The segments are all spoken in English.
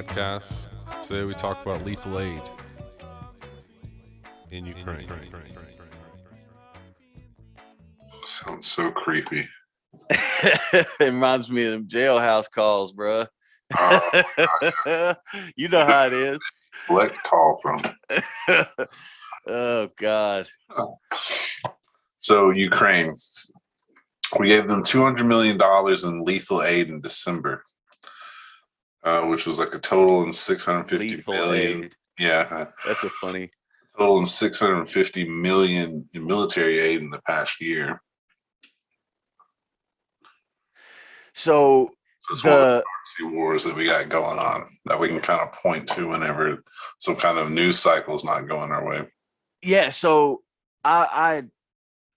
podcast. Today we talk about lethal aid in Ukraine. Sounds so creepy. It reminds me of them jailhouse calls, bro. You know how it is. Collect call from. Oh God. So Ukraine, we gave them $200 million in lethal aid in December, which was like a total in 650 Lethal million. aid. Yeah, That's a funny. total in 650 million in military aid in the past year. So it's one of the proxy wars that we got going on that we can kind of point to whenever some kind of news cycle is not going our way. Yeah, so I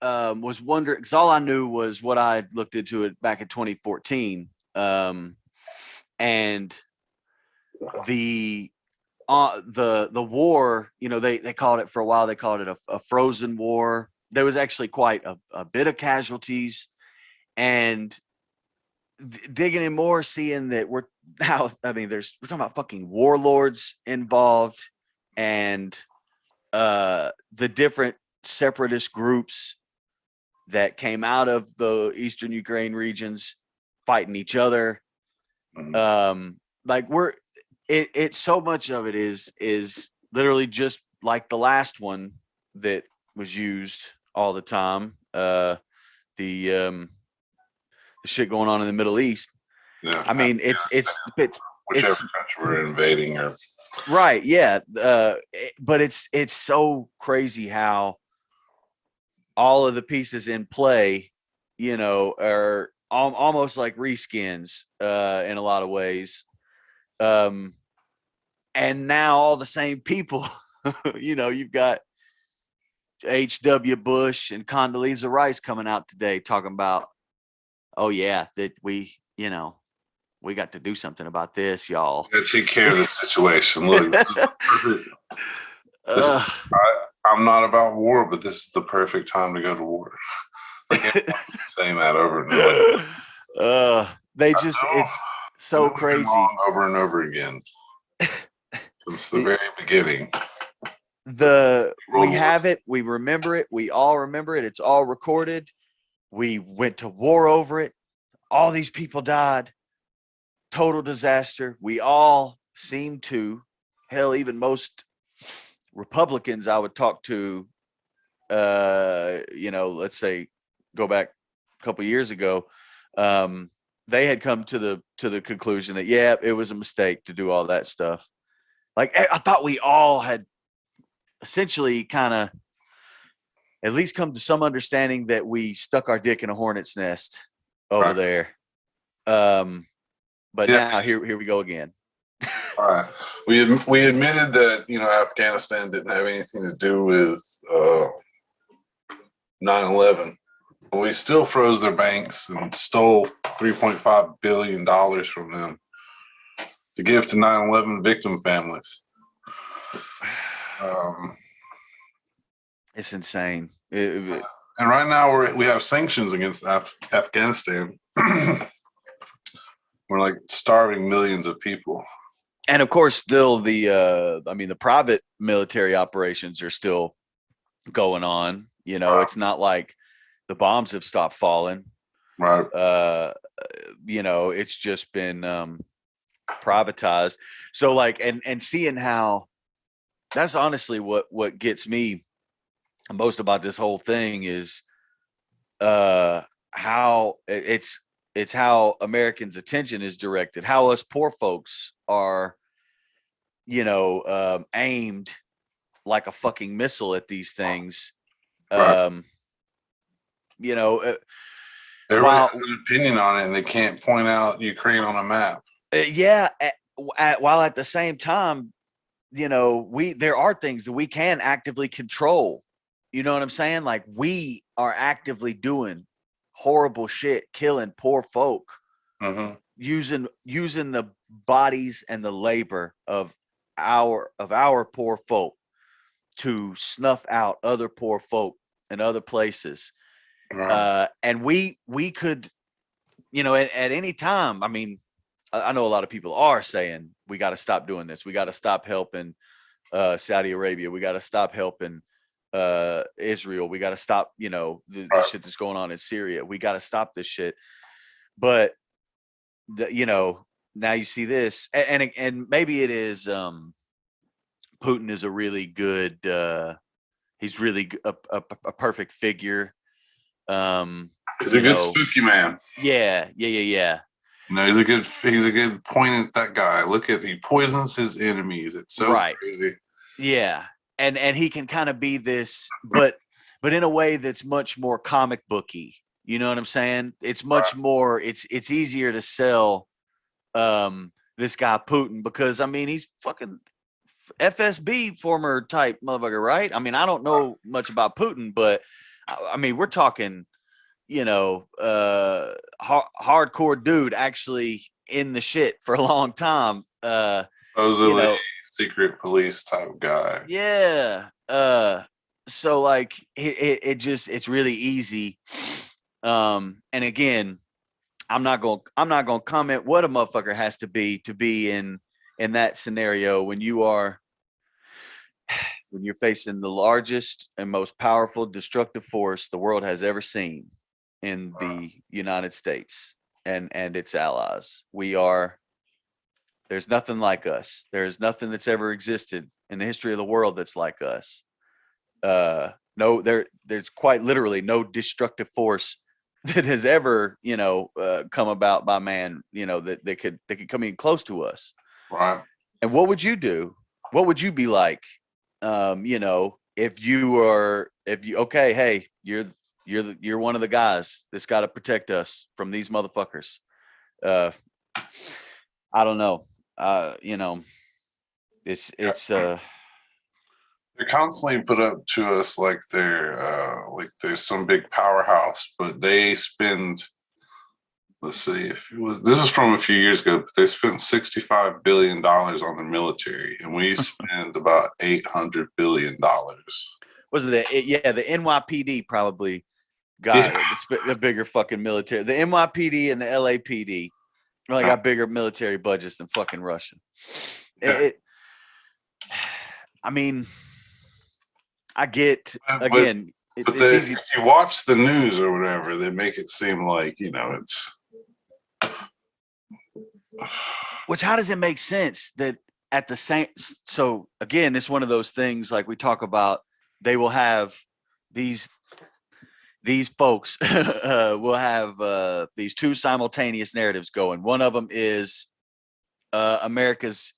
was wondering, because all I knew was what I looked into it back in 2014, and the war, you know, they called it for a while. They called it a frozen war. There was actually quite a bit of casualties, and digging in more, seeing that we're talking about fucking warlords involved, and the different separatist groups that came out of the eastern Ukraine regions fighting each other. Like it's so much of it is literally just like the last one that was used all the time. The shit going on in the Middle East. Yeah, I mean, it's whichever country we're invading, or right, yeah. But it's so crazy how all of the pieces in play, you know, are almost like reskins in a lot of ways. And now all the same people, you know, you've got H.W. Bush and Condoleezza Rice coming out today talking about, oh yeah, that we got to do something about this, y'all. Yeah, take care of the situation. Look, I'm not about war, but this is the perfect time to go to war. I can't keep saying that over and over. It's so crazy. Over and over again. Since the very beginning. We have it, we remember it, we all remember it, it's all recorded. We went to war over it. All these people died. Total disaster. We all seem to, hell, even most Republicans I would talk to, let's say go back a couple of years ago, they had come to the conclusion that, yeah, it was a mistake to do all that stuff. Like, I thought we all had essentially kind of at least come to some understanding that we stuck our dick in a hornet's nest over there. But now here we go again. All right. We admitted that, Afghanistan didn't have anything to do with 9/11. We still froze their banks and stole $3.5 billion from them to give to 9/11 victim families. It's insane. And right now we have sanctions against Afghanistan. We're like starving millions of people. And of course, still the private military operations are still going on. You know, it's not like the bombs have stopped falling. Right. It's just been privatized. So like, and seeing how that's honestly what gets me most about this whole thing is how it's how Americans' attention is directed, how us poor folks are, aimed like a fucking missile at these things. Right. Everybody has an opinion on it, and they can't point out Ukraine on a map. While at the same time, there are things that we can actively control. You know what I'm saying? Like, we are actively doing horrible shit, killing poor folk, using the bodies and the labor of our poor folk to snuff out other poor folk in other places. Right. And we could, at any time, I mean, I know a lot of people are saying, We got to stop doing this. We got to stop helping Saudi Arabia. We got to stop helping Israel. We got to stop, the shit that's going on in Syria. We got to stop this shit. But now you see this, and maybe it is Putin is a really good. He's really a perfect figure. He's a good spooky man. Yeah. No, he's a good point at that guy. Look at, he poisons his enemies. It's so crazy. Yeah. And he can kind of be this, but in a way that's much more comic booky. You know what I'm saying? It's much more, it's easier to sell this guy Putin, because I mean, he's fucking FSB former type motherfucker, right? I mean, I don't know much about Putin, but I mean, we're talking, hardcore dude actually in the shit for a long time. Supposedly secret police type guy. Yeah. So like it's really easy. And again, I'm not gonna comment what a motherfucker has to be in that scenario when you're facing the largest and most powerful destructive force the world has ever seen in the United States and its allies. There's nothing like us. There's nothing that's ever existed in the history of the world that's like us. There's quite literally no destructive force that has ever, come about by man, that could come in close to us. Right. And what would you do? What would you be like? If hey, you're one of the guys that's got to protect us from these motherfuckers. I don't know. It's they're constantly put up to us like they're there's some big powerhouse, but they spend, let's see, this is from a few years ago, but they spent $65 billion on the military, and we spend about $800 billion. Was it the NYPD probably got a bigger fucking military. The NYPD and the LAPD really got bigger military budgets than fucking Russia. I mean, I get, again, it's easy. If you watch the news or whatever, they make it seem like, it's. Which, how does it make sense that at the same, so again, it's one of those things like we talk about, they will have these folks will have these two simultaneous narratives going. One of them is America's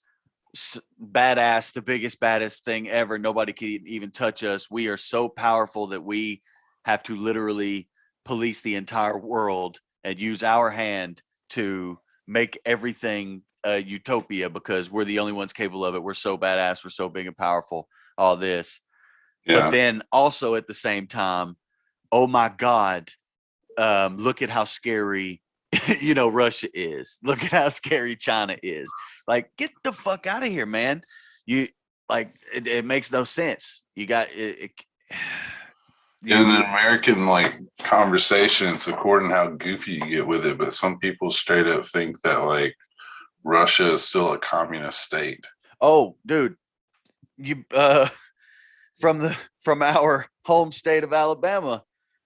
badass, the biggest, baddest thing ever. Nobody can even touch us. We are so powerful that we have to literally police the entire world and use our hand to make everything a utopia because we're the only ones capable of it. We're so badass. We're so big and powerful. All this. Yeah. But then also at the same time, oh my God, look at how scary, Russia is. Look at how scary China is. Like, get the fuck out of here, man. It makes no sense. You got it. In an American conversation, it's according to how goofy you get with it, but some people straight up think that Russia is still a communist state. Oh, dude, you from our home state of Alabama,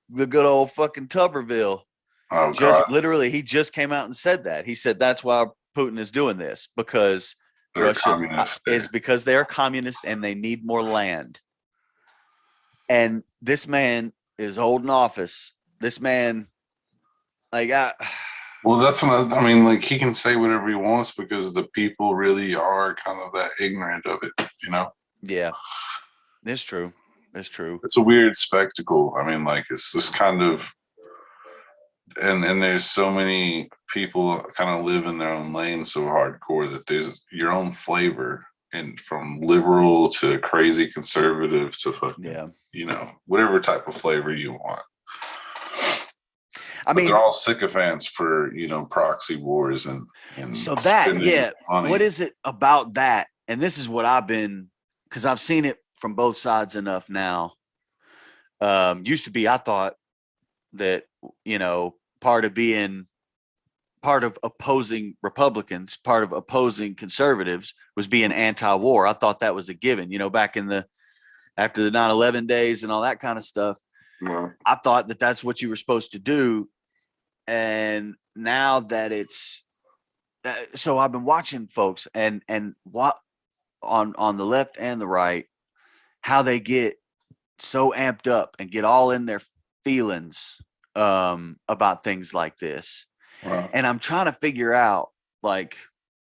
the good old fucking Tuberville. Oh, God. Literally, he just came out and said that. He said that's why Putin is doing this, because Russia is because they're communist and they need more land. And this man is holding office. This man, well, that's another. I mean, he can say whatever he wants because the people really are kind of that ignorant of it, Yeah, it's true. It's true. It's a weird spectacle. I mean, it's this kind of, and there's so many people kind of live in their own lane so hardcore that there's your own flavor, and from liberal to crazy conservative to fucking, whatever type of flavor you want. I mean, they're all sycophants for, proxy wars and so that, money. What is it about that? And this is what because I've seen it from both sides enough now. Used to be, I thought that, part of being part of opposing Republicans, part of opposing conservatives was being anti-war. I thought that was a given, back in after the 9/11 days and all that kind of stuff. Well, I thought that that's what you were supposed to do. And now that so I've been watching folks and what on the left and the right, how they get so amped up and get all in their feelings about things like this. well, And I'm trying to figure out, like,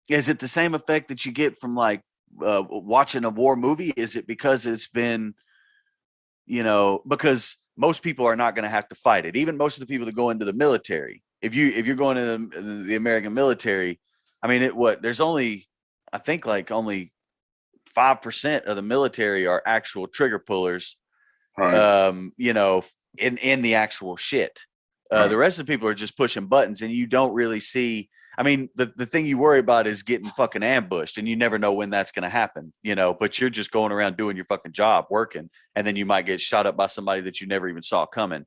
is it the same effect that you get from like watching a war movie? Is it because it's been, because most people are not going to have to fight it. Even most of the people that go into the military, if you're going into the American military, I mean, there's only, I think like only 5% of the military are actual trigger pullers, right. in the actual shit. Right. The rest of the people are just pushing buttons, and you don't really see. I mean, the thing you worry about is getting fucking ambushed, and you never know when that's going to happen, but you're just going around doing your fucking job, working, and then you might get shot up by somebody that you never even saw coming.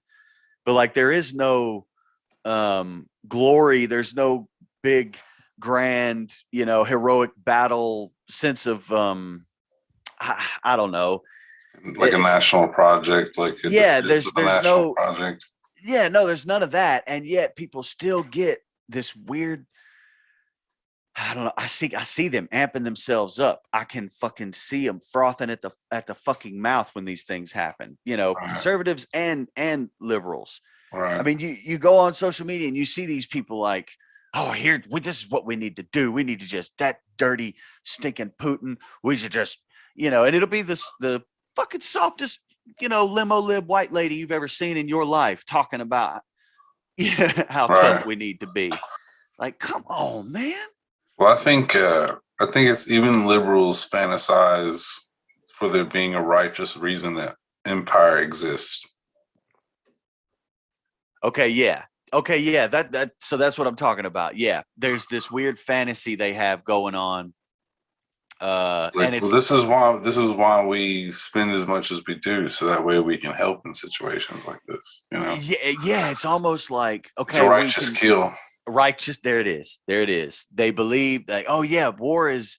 But like, there is no glory. There's no big, grand, heroic battle sense of, I don't know. Like a national project, like Yeah, it's a there's national no, project. yeah, no, there's none of that. And yet people still get this weird, I don't know. I see them amping themselves up. I can fucking see them frothing at the fucking mouth when these things happen. Right. Conservatives and liberals. Right. I mean, you go on social media and you see these people like, oh, this is what we need to do. We need to that dirty, stinking Putin. We should just, and it'll be the fucking softest, limo lib white lady you've ever seen in your life talking about how Right. tough we need to be. Like, come on, man. Well, I think it's even liberals fantasize for there being a righteous reason that empire exists. Okay, yeah. So that's what I'm talking about. Yeah, there's this weird fantasy they have going on. And it's this is why we spend as much as we do, so that way we can help in situations like this. yeah. It's almost like, okay, it's a righteous kill. Righteous. There it is. They believe that, oh yeah, war is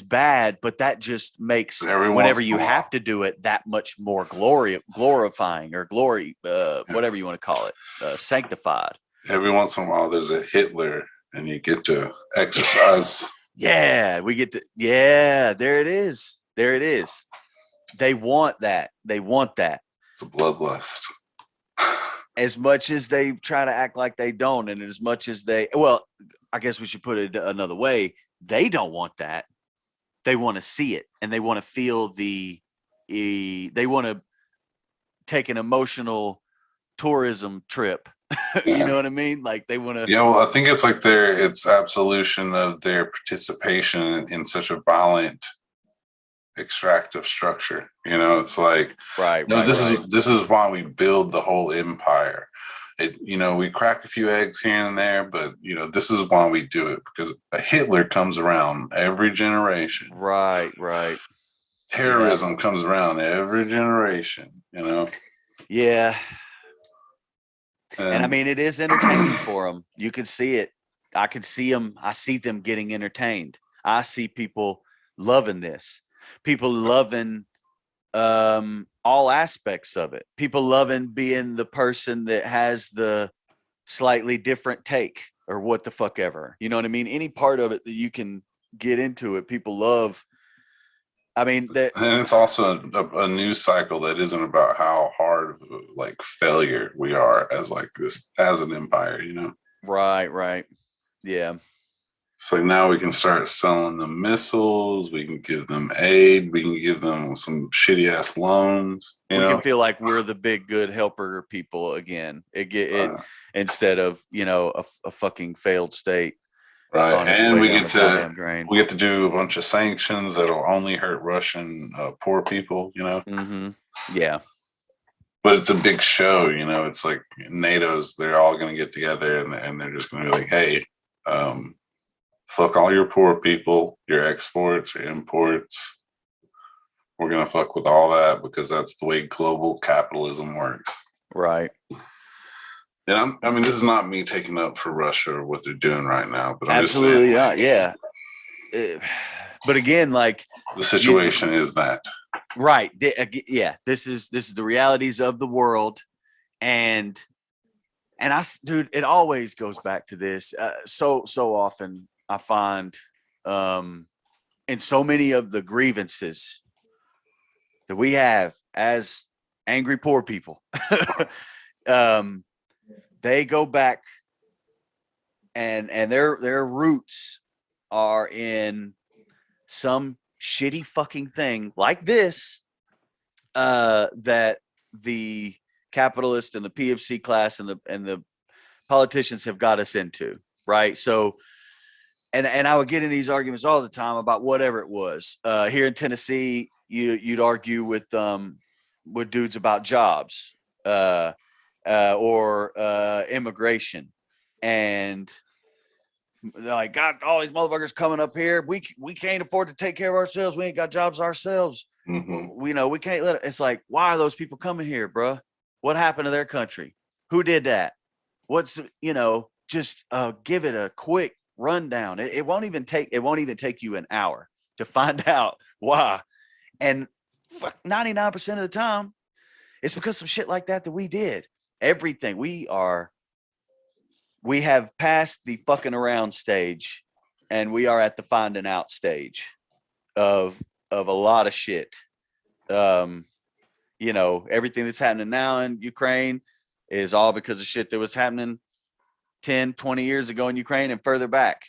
bad, but that just makes whenever you have to do it that much more glorifying or glory, whatever you want to call it, sanctified. Every once in a while, there's a Hitler, and you get to exercise. Yeah, we get to. Yeah, there it is. They want that. It's a bloodlust. As much as they try to act like they don't, and as much as I guess we should put it another way. They don't want that. They want to see it, and they want to feel they want to take an emotional tourism trip. You know what I mean? Like, they want to. Yeah, well, I think it's like it's absolution of their participation in such a violent extractive structure. It's like, right. This is why we build the whole empire. We crack a few eggs here and there, but this is why we do it, because a Hitler comes around every generation. Right. Terrorism comes around every generation. Yeah. And I mean, it is entertaining for them. You can see it. I can see them. I see them getting entertained. I see people loving this. People loving all aspects of it. People loving being the person that has the slightly different take or what the fuck ever. You know what I mean? Any part of it that you can get into it, people love. I mean, and it's also a news cycle that isn't about how hard like failure we are as an empire, Right. Yeah. So now we can start selling them missiles. We can give them aid. We can give them some shitty ass loans. We can feel like we're the big good helper people again. Instead of a fucking failed state. Right, and we get to do a bunch of sanctions that'll only hurt Russian poor people. Mm-hmm. Yeah. But it's a big show. It's like they're all going to get together and they're just going to be like, hey, fuck all your poor people, your exports, your imports. We're going to fuck with all that because that's the way global capitalism works. Right. And I mean, this is not me taking up for Russia or what they're doing right now, but I'm just Absolutely saying, not. like, Yeah. But again, like the situation is that. right. Yeah. This is the realities of the world. And dude, it always goes back to this. So often I find, in so many of the grievances that we have as angry poor people, they go back and their roots are in some shitty fucking thing like this, that the capitalist and the PFC class and the politicians have got us into, right? So, and I would get in these arguments all the time about whatever it was. Here in Tennessee, you'd argue with dudes about jobs, or immigration, and they're like, got all these motherfuckers coming up here. We can't afford to take care of ourselves. We ain't got jobs ourselves. We know we can't let it. It's like, why are those people coming here, bro? What happened to their country? Who did that? What's, just give it a quick rundown. It won't even take you an hour to find out why. And 99% of the time, it's because some shit like that we did. Everything we have passed the fucking around stage, and we are at the finding out stage of a lot of shit. Everything that's happening now in Ukraine is all because of shit that was happening 10, 20 years ago in Ukraine and further back.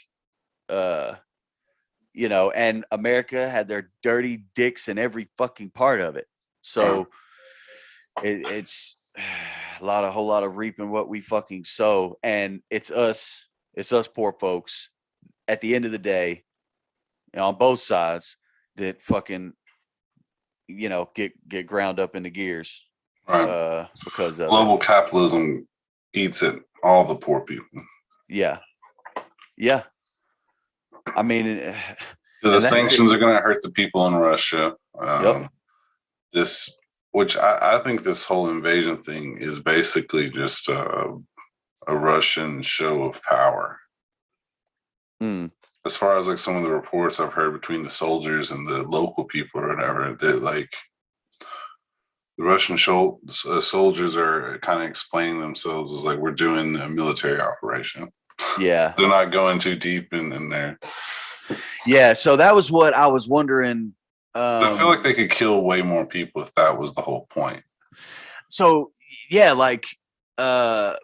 And America had their dirty dicks in every fucking part of it. So it's a whole lot of reaping what we fucking sow. And it's us poor folks at the end of the day, on both sides, that fucking, get ground up into gears. Right. Because of global capitalism eats at all the poor people. Yeah. I mean, because the sanctions are going to hurt the people in Russia. Yep. Which I think this whole invasion thing is basically just a Russian show of power. As far as like some of the reports I've heard between the soldiers and the local people or whatever, that like the Russian soldiers are kind of explaining themselves as like, we're doing a military operation. Yeah. They're not going too deep in there. Yeah. So that was what I was wondering. I feel like they could kill way more people if that was the whole point. So yeah, like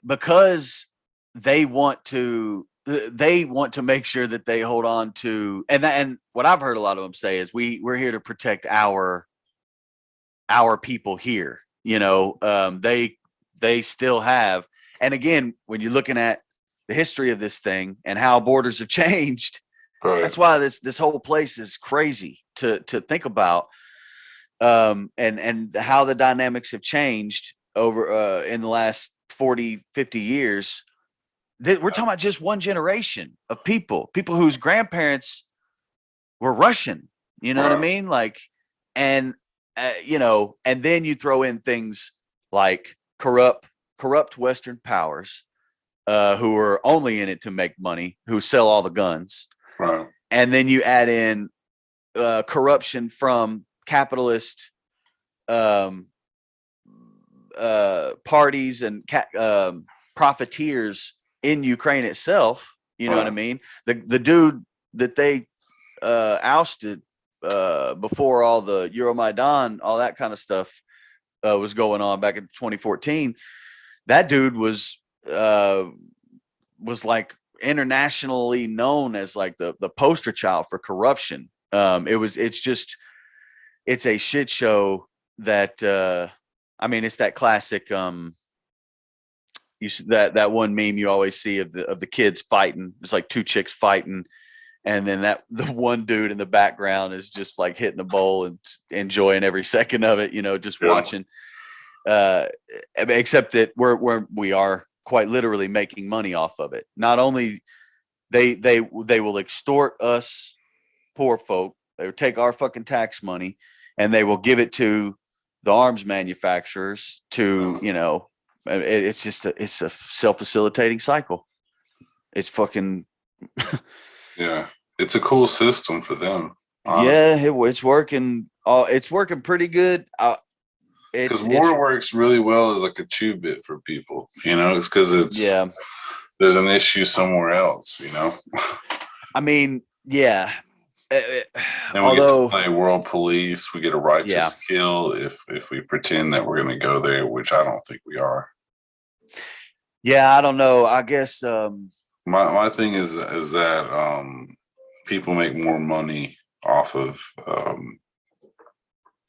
because they want to make sure that they hold on to, and what I've heard a lot of them say is we're here to protect our people here. They still have, and again, when you're looking at the history of this thing and how borders have changed, right. That's why this whole place is crazy to think about, and how the dynamics have changed over in the last 40, 50 years. We're talking about just one generation of people whose grandparents were Russian. You know what I mean? Like, and and then you throw in things like corrupt Western powers, who are only in it to make money, who sell all the guns. Right. And then you add in corruption from capitalist parties and profiteers in Ukraine itself. You know what I mean? The dude that they ousted before all the Euromaidan, all that kind of stuff was going on back in 2014. That dude was like internationally known as like the poster child for corruption. It's a shit show that it's that classic that one meme you always see of the kids fighting. It's like two chicks fighting, and then the one dude in the background is just like hitting a bowl and enjoying every second of it, just watching. Except that we are quite literally making money off of it. Not only they will extort us poor folk, they will take our fucking tax money and they will give it to the arms manufacturers to It's just it's a self-facilitating cycle. It's fucking Yeah, it's a cool system for them. yeah. It's working. It's working pretty good. Because It's war works really well as like a chew bit for people. It's because yeah. there's an issue somewhere else. I mean, yeah. And we get to Although, play world police. We get a yeah, righteous kill if we pretend that we're going to go there, which I don't think we are. yeah. I don't know. I guess My thing is that people make more money off of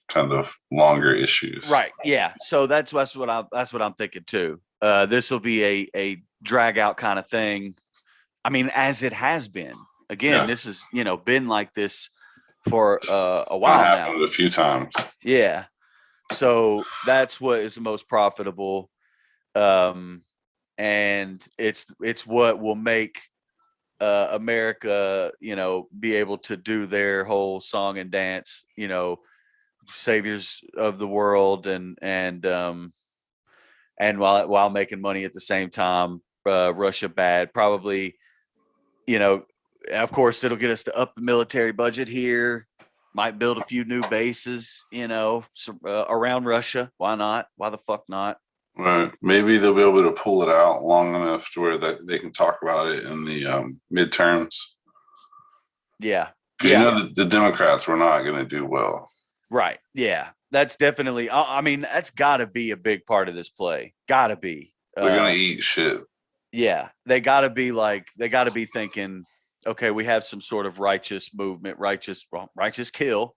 kind of longer issues. right. Yeah. So that's what I'm thinking too. This will be a drag out kind of thing. I mean, as it has been. Again, Yeah. this has been like this for a It while now. happened a few times. Yeah. So that's what is the most profitable. And it's what will make America, be able to do their whole song and dance, saviors of the world, and while making money at the same time. Russia bad, probably, of course it'll get us to up the military budget here. Might build a few new bases, around Russia. Why not? Why the fuck not? Right. Maybe they'll be able to pull it out long enough to where that they can talk about it in the midterms. Yeah. Because Yeah. the Democrats were not going to do well. Right. Yeah. That's definitely. I mean, that's got to be a big part of this play. Got to be. They're going to eat shit. Yeah, they got to be thinking, okay, we have some sort of righteous movement, righteous kill,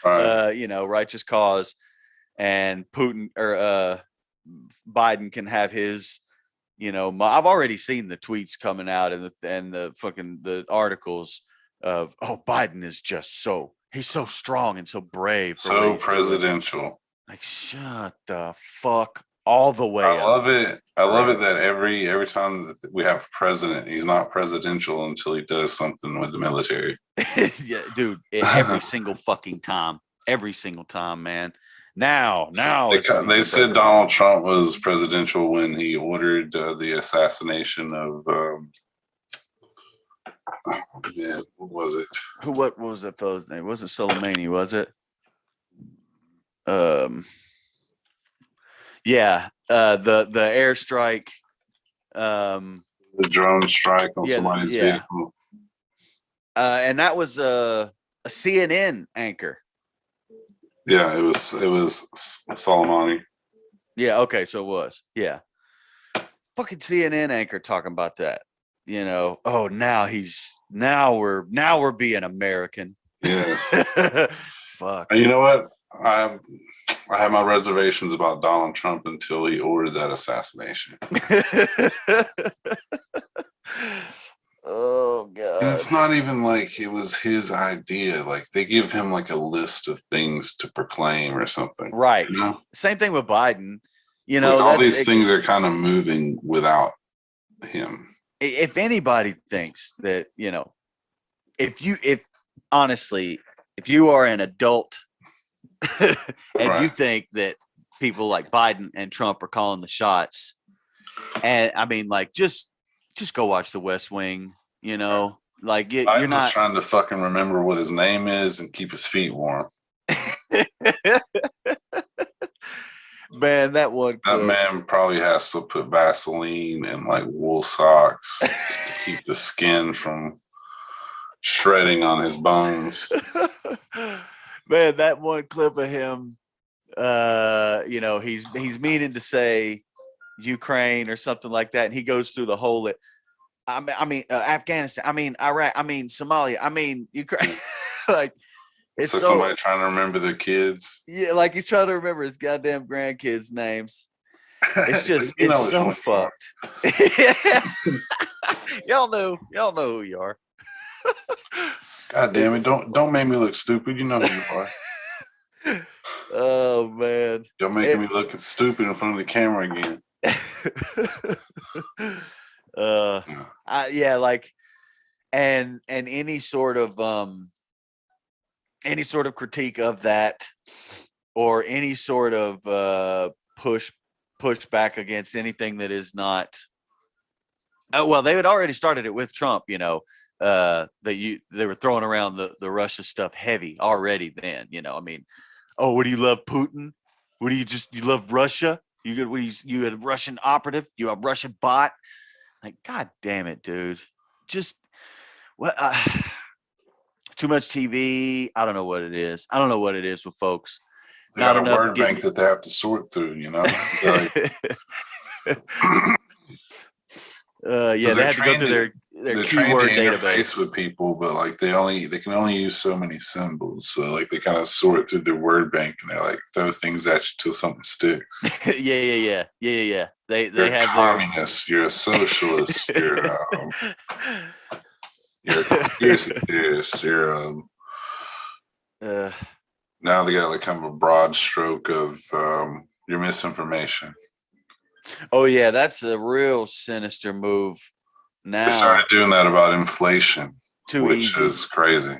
Right. righteous cause, and Putin or Biden can have his, I've already seen the tweets coming out and the articles of, oh, Biden is just he's so strong and so brave, So presidential. Like, shut the fuck all the way I up. love it. I love it that every time that we have president, he's not presidential until he does something with the military. Yeah, dude, every single fucking time. Every single time, man. Now they said Donald Trump was presidential when he ordered the assassination of what was it? What was that fellow's name? It wasn't Soleimani, was it? Yeah, the airstrike, The drone strike on somebody's vehicle. And that was a CNN anchor. Yeah, it was Soleimani. Yeah, okay, so it was. Yeah. Fucking CNN anchor talking about that. Oh, now we're being American. Yeah. Fuck. And you know what? I have my reservations about Donald Trump until he ordered that assassination. Oh god. And it's not even like it was his idea. Like they give him like a list of things to proclaim or something. Right. Same thing with Biden. All these things are kind of moving without him. If anybody thinks that, if you are an adult and you think that people like Biden and Trump are calling the shots, and I mean, like, just go watch The West Wing, like you're not trying to fucking remember what his name is and keep his feet warm. Man, that man probably has to put Vaseline and like wool socks to keep the skin from shredding on his bones. Man, that one clip of him, he's meaning to say Ukraine or something like that, and he goes through the whole. I mean, Afghanistan. I mean, Iraq. I mean, Somalia. I mean, Ukraine. Like, it's like somebody trying to remember their kids. Yeah, like he's trying to remember his goddamn grandkids' names. It's just it's so fucked. Y'all know who you are. God damn it! Don't make me look stupid. You know who you are. Oh man, you're making me look stupid in front of the camera again. Like, and any sort of critique of that, or any sort of push push back against anything that is not. Oh, well, they had already started it with Trump, they were throwing around the Russia stuff heavy already then, I mean, oh, what do you love, Putin? What do you love Russia? You a Russian operative? You a Russian bot? Like, God damn it, dude. Just what too much TV. I don't know what it is. I don't know what it is with folks. They Not got a enough word bank that they have to sort through, They're like, yeah, they had to go through their they're keyword trained to interface database with people, but like they can only use so many symbols. So like they kind of sort through their word bank and they're like throw things at you till something sticks. yeah. They You're a have communist, you're a socialist, you're a conspiracy theorist, now they got like kind of a broad stroke of your misinformation. oh yeah, that's a real sinister move. They Now started doing that about inflation, too which easy. is crazy.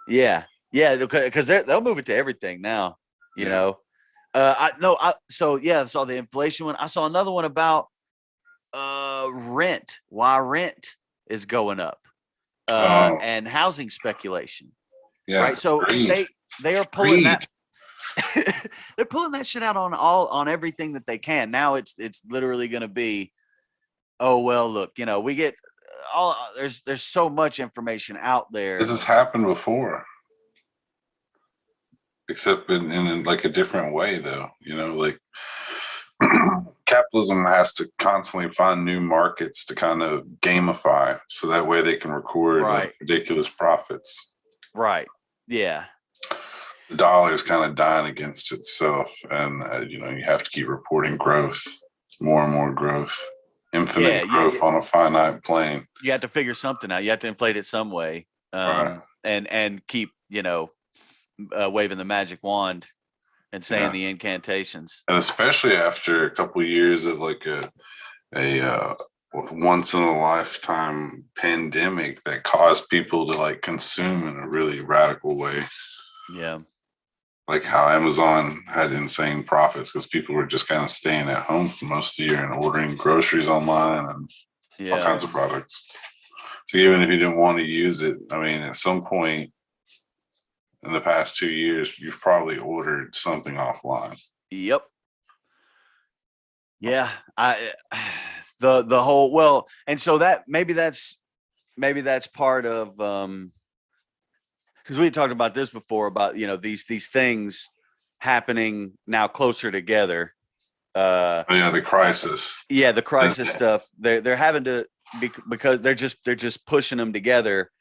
Yeah, because they'll move it to everything now. So I saw the inflation one. I saw another one about rent. Why rent is going up, and housing speculation. Yeah, right. So greed. they are pulling that. They're pulling that shit out on everything that they can. Now it's literally going to be, oh well, look, we get there's so much information out there. This has happened before, except in like a different way, though. Like capitalism has to constantly find new markets to kind of gamify, so that way they can record like ridiculous profits. Right. Yeah. The dollar is kind of dying against itself, and you have to keep reporting growth, more and more growth, infinite growth on a finite plane. You have to figure something out. You have to inflate it some way, and keep waving the magic wand and saying the incantations. And especially after a couple of years of like a once in a lifetime pandemic that caused people to like consume in a really radical way. Yeah. Like how Amazon had insane profits because people were just kind of staying at home for most of the year and ordering groceries online and all kinds of products. So even if you didn't want to use it, I mean, at some point in the past 2 years, you've probably ordered something offline. Yep. Yeah. The whole, and so that maybe that's part of, because we talked about this before about these things happening now closer together. The crisis. Yeah, the crisis stuff. They're having to because they're just pushing them together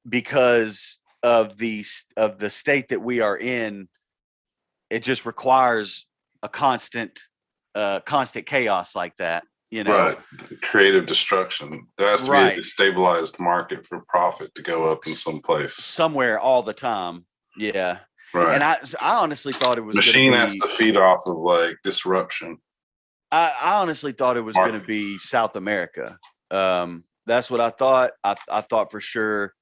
because of the state that we are in. It just requires a constant chaos like that. Right. Creative destruction. There has to be a stabilized market for profit to go up in some place. Somewhere all the time. Yeah. Right. And I honestly thought it was machine has to feed off of like disruption. I honestly thought it was going to be South America. That's what I thought. I thought for sure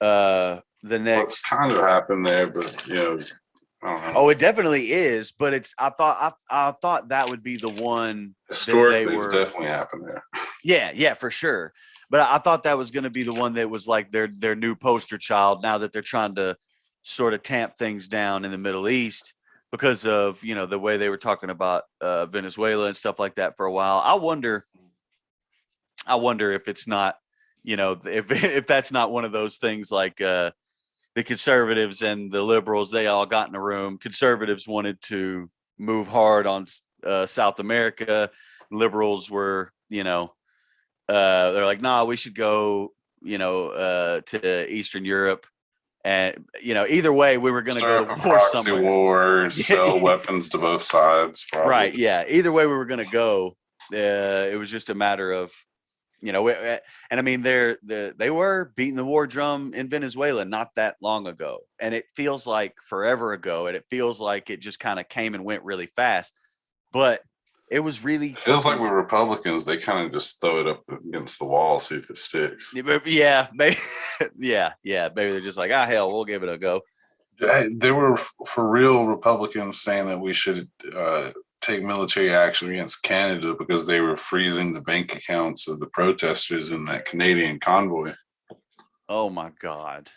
the next it's kind of happened there, but I don't know. Oh, it definitely is, but I thought that would be the one. Historically, it's definitely happened there. Yeah, for sure. But I thought that was going to be the one that was like their new poster child. Now that they're trying to sort of tamp things down in the Middle East because of the way they were talking about Venezuela and stuff like that for a while. I wonder if it's not, if that's not one of those things like. The conservatives and the liberals, they all got in a room. Conservatives wanted to move hard on South America. Liberals were, they're like, nah, we should go, to Eastern Europe. And, either way, we were going to go to war somewhere. War, sell weapons to both sides. Probably. Right, yeah. Either way we were going to go. It was just a matter of, and I mean, they were beating the war drum in Venezuela not that long ago, and it feels like forever ago, and it feels like it just kind of came and went really fast. But it was really feels like with Republicans, they kind of just throw it up against the wall, see if it sticks. Yeah, maybe. yeah, maybe they're just like, hell, we'll give it a go. There were for real Republicans saying that we should take military action against Canada because they were freezing the bank accounts of the protesters in that Canadian convoy. Oh my God.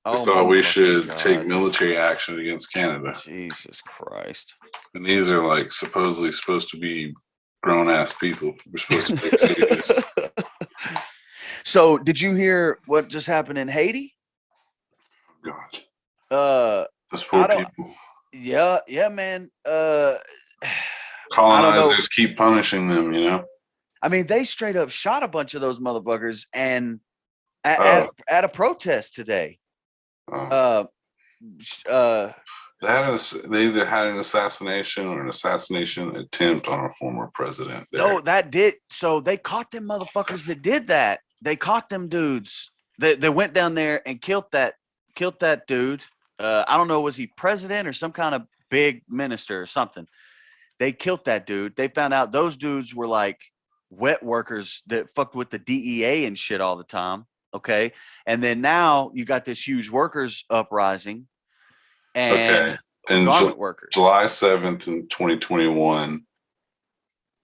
I Oh thought my we fucking should take God. military action against Canada. Jesus Christ. And these are like supposedly supposed to be grown ass people. We're supposed to take serious. So did you hear what just happened in Haiti? God, Uh those poor I don't people. yeah, man. I don't know. Colonizers keep punishing them, you know? I mean, they straight up shot a bunch of those motherfuckers and Oh, at a protest today. oh. Uh They either had an assassination or an assassination attempt on a former president there. No, that did. So they caught them motherfuckers that did that. They caught them dudes. They went down there and killed that dude. I don't know, was he president or some kind of big minister or something? They killed that dude. They found out those dudes were like wet workers that fucked with the DEA and shit all the time. Okay. And then now you got this huge workers uprising and Okay. And garment workers. July 7th in 2021,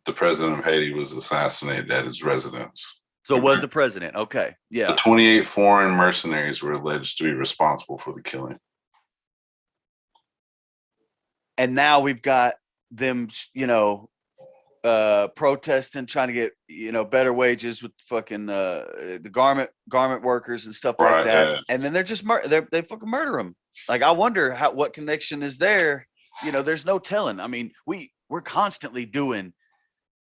the president of Haiti was assassinated at his residence. So was the president. Okay. Yeah. The 28 foreign mercenaries were alleged to be responsible for the killing. And now we've got them, protesting, trying to get, better wages with fucking the garment workers and stuff like that. Yeah. And then they're just they fucking murder them. Like, I wonder what connection is there. There's no telling. I mean, we're constantly doing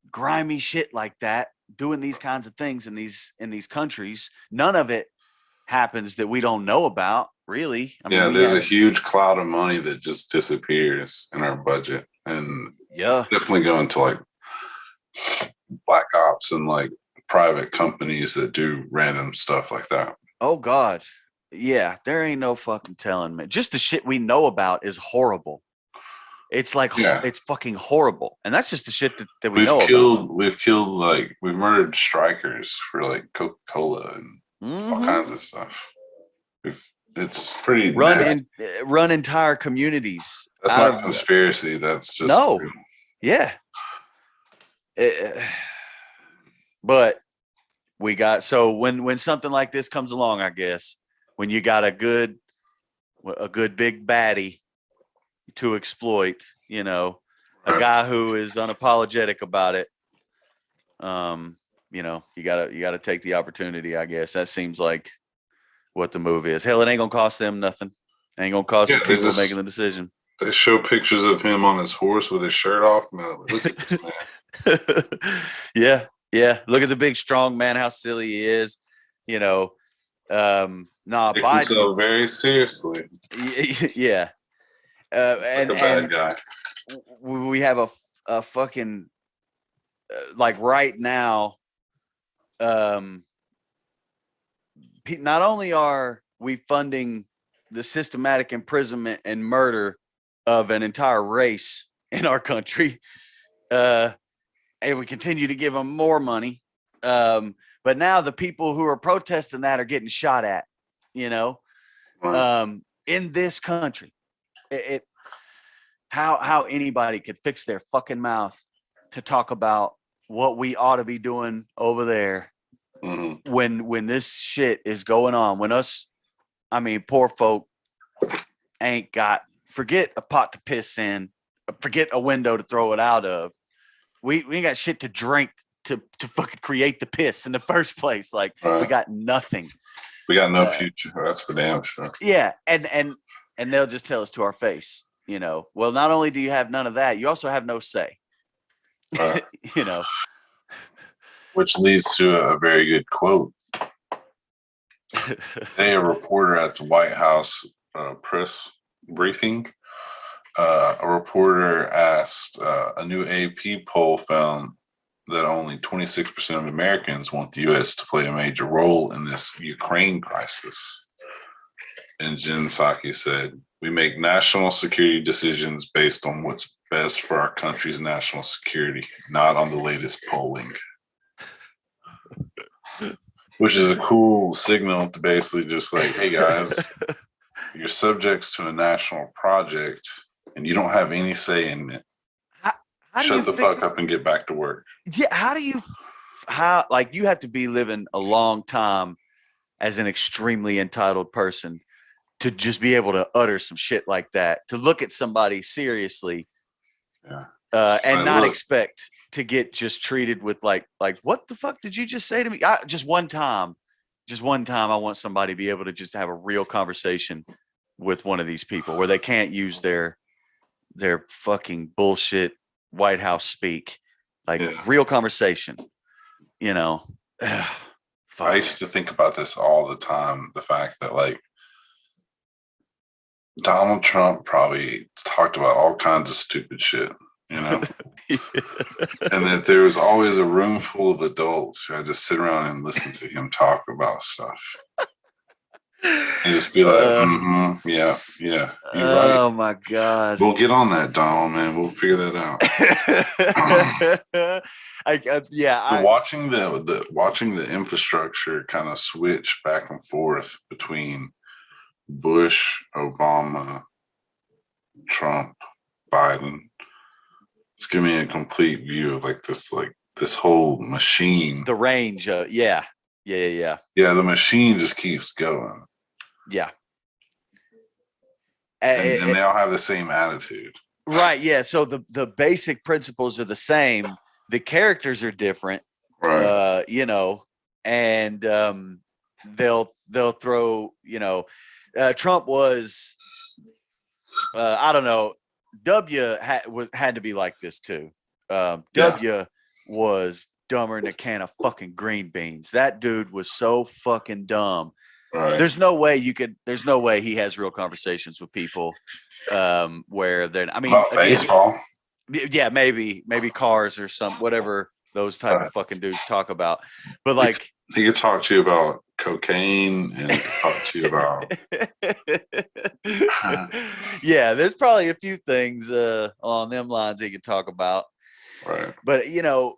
grimy shit like that, doing these kinds of things in these countries. None of it happens that we don't know about, really. I mean, there's a huge cloud of money that just disappears in our budget, and it's definitely going to like black ops and like private companies that do random stuff like that. Oh God, yeah, there ain't no fucking telling, man. Just the shit we know about is horrible. It's like it's fucking horrible, and that's just the shit that we know about. We've murdered strikers for like Coca-Cola and all kinds of stuff. It's pretty run entire communities. That's not a conspiracy. That's just real. Yeah. But we got, so when something like this comes along, I guess, when you got a good big baddie to exploit, a guy who is unapologetic about it, you gotta take the opportunity, I guess. That seems like what the move is. Hell, it ain't gonna cost them nothing. It ain't gonna cost the people making the decision. They show pictures of him on his horse with his shirt off. Man, look at this man. Yeah. Look at the big strong man, how silly he is. Takes himself very seriously. Yeah. And like a bad guy. We have a fucking like right now. Not only are we funding the systematic imprisonment and murder of an entire race in our country, and we continue to give them more money, but now the people who are protesting that are getting shot at, Right. In this country. How anybody could fix their fucking mouth to talk about what we ought to be doing over there when this shit is going on, when poor folk ain't got, forget a pot to piss in, forget a window to throw it out of. We ain't got shit to drink to fucking create the piss in the first place. Like, we got nothing. We got no future. That's for damn sure. Yeah. And they'll just tell us to our face, well, not only do you have none of that, you also have no say. Which leads to a very good quote. Today, a reporter at the White House press briefing, a reporter asked, a new AP poll found that only 26% of Americans want the U.S. to play a major role in this Ukraine crisis. And Jen Psaki said, "We make national security decisions based on what's best for our country's national security, not on the latest polling." Which is a cool signal to basically just like, hey guys, you're subjects to a national project and you don't have any say in it. how do you shut the fuck up and get back to work. Yeah, like you have to be living a long time as an extremely entitled person to just be able to utter some shit like that, to look at somebody seriously, Yeah. and Like, not look. expect to get just treated with like what the fuck did you just say to me? Just one time, I want somebody to be able to just have a real conversation with one of these people where they can't use their fucking bullshit White House speak, like Yeah. real conversation, you know. I Fuck. used to think about this all the time. The fact that like Donald Trump probably talked about all kinds of stupid shit, you know, and that there was always a room full of adults who had to sit around and listen to him talk about stuff. And just be like, yeah, you're right. Oh my god. We'll get on that, Donald, man. We'll figure that out. Watching the infrastructure kind of switch back and forth between Bush, Obama, Trump, Biden, it's giving me a complete view of like this whole machine. The range, yeah. Yeah, the machine just keeps going. Yeah. And they all have the same attitude. Right, yeah. So the basic principles are the same. The characters are different. Right. You know, and they'll throw, you know, Trump was I don't know, W had to be like this too. W was dumber than a can of fucking green beans. That dude was so fucking dumb. Right. There's no way he has real conversations with people where they're, I mean, well, baseball. Yeah, maybe cars or whatever those type of fucking dudes talk about. But like he could talk to you about cocaine and he could talk to you about yeah, there's probably a few things along them lines he could talk about. Right. But you know,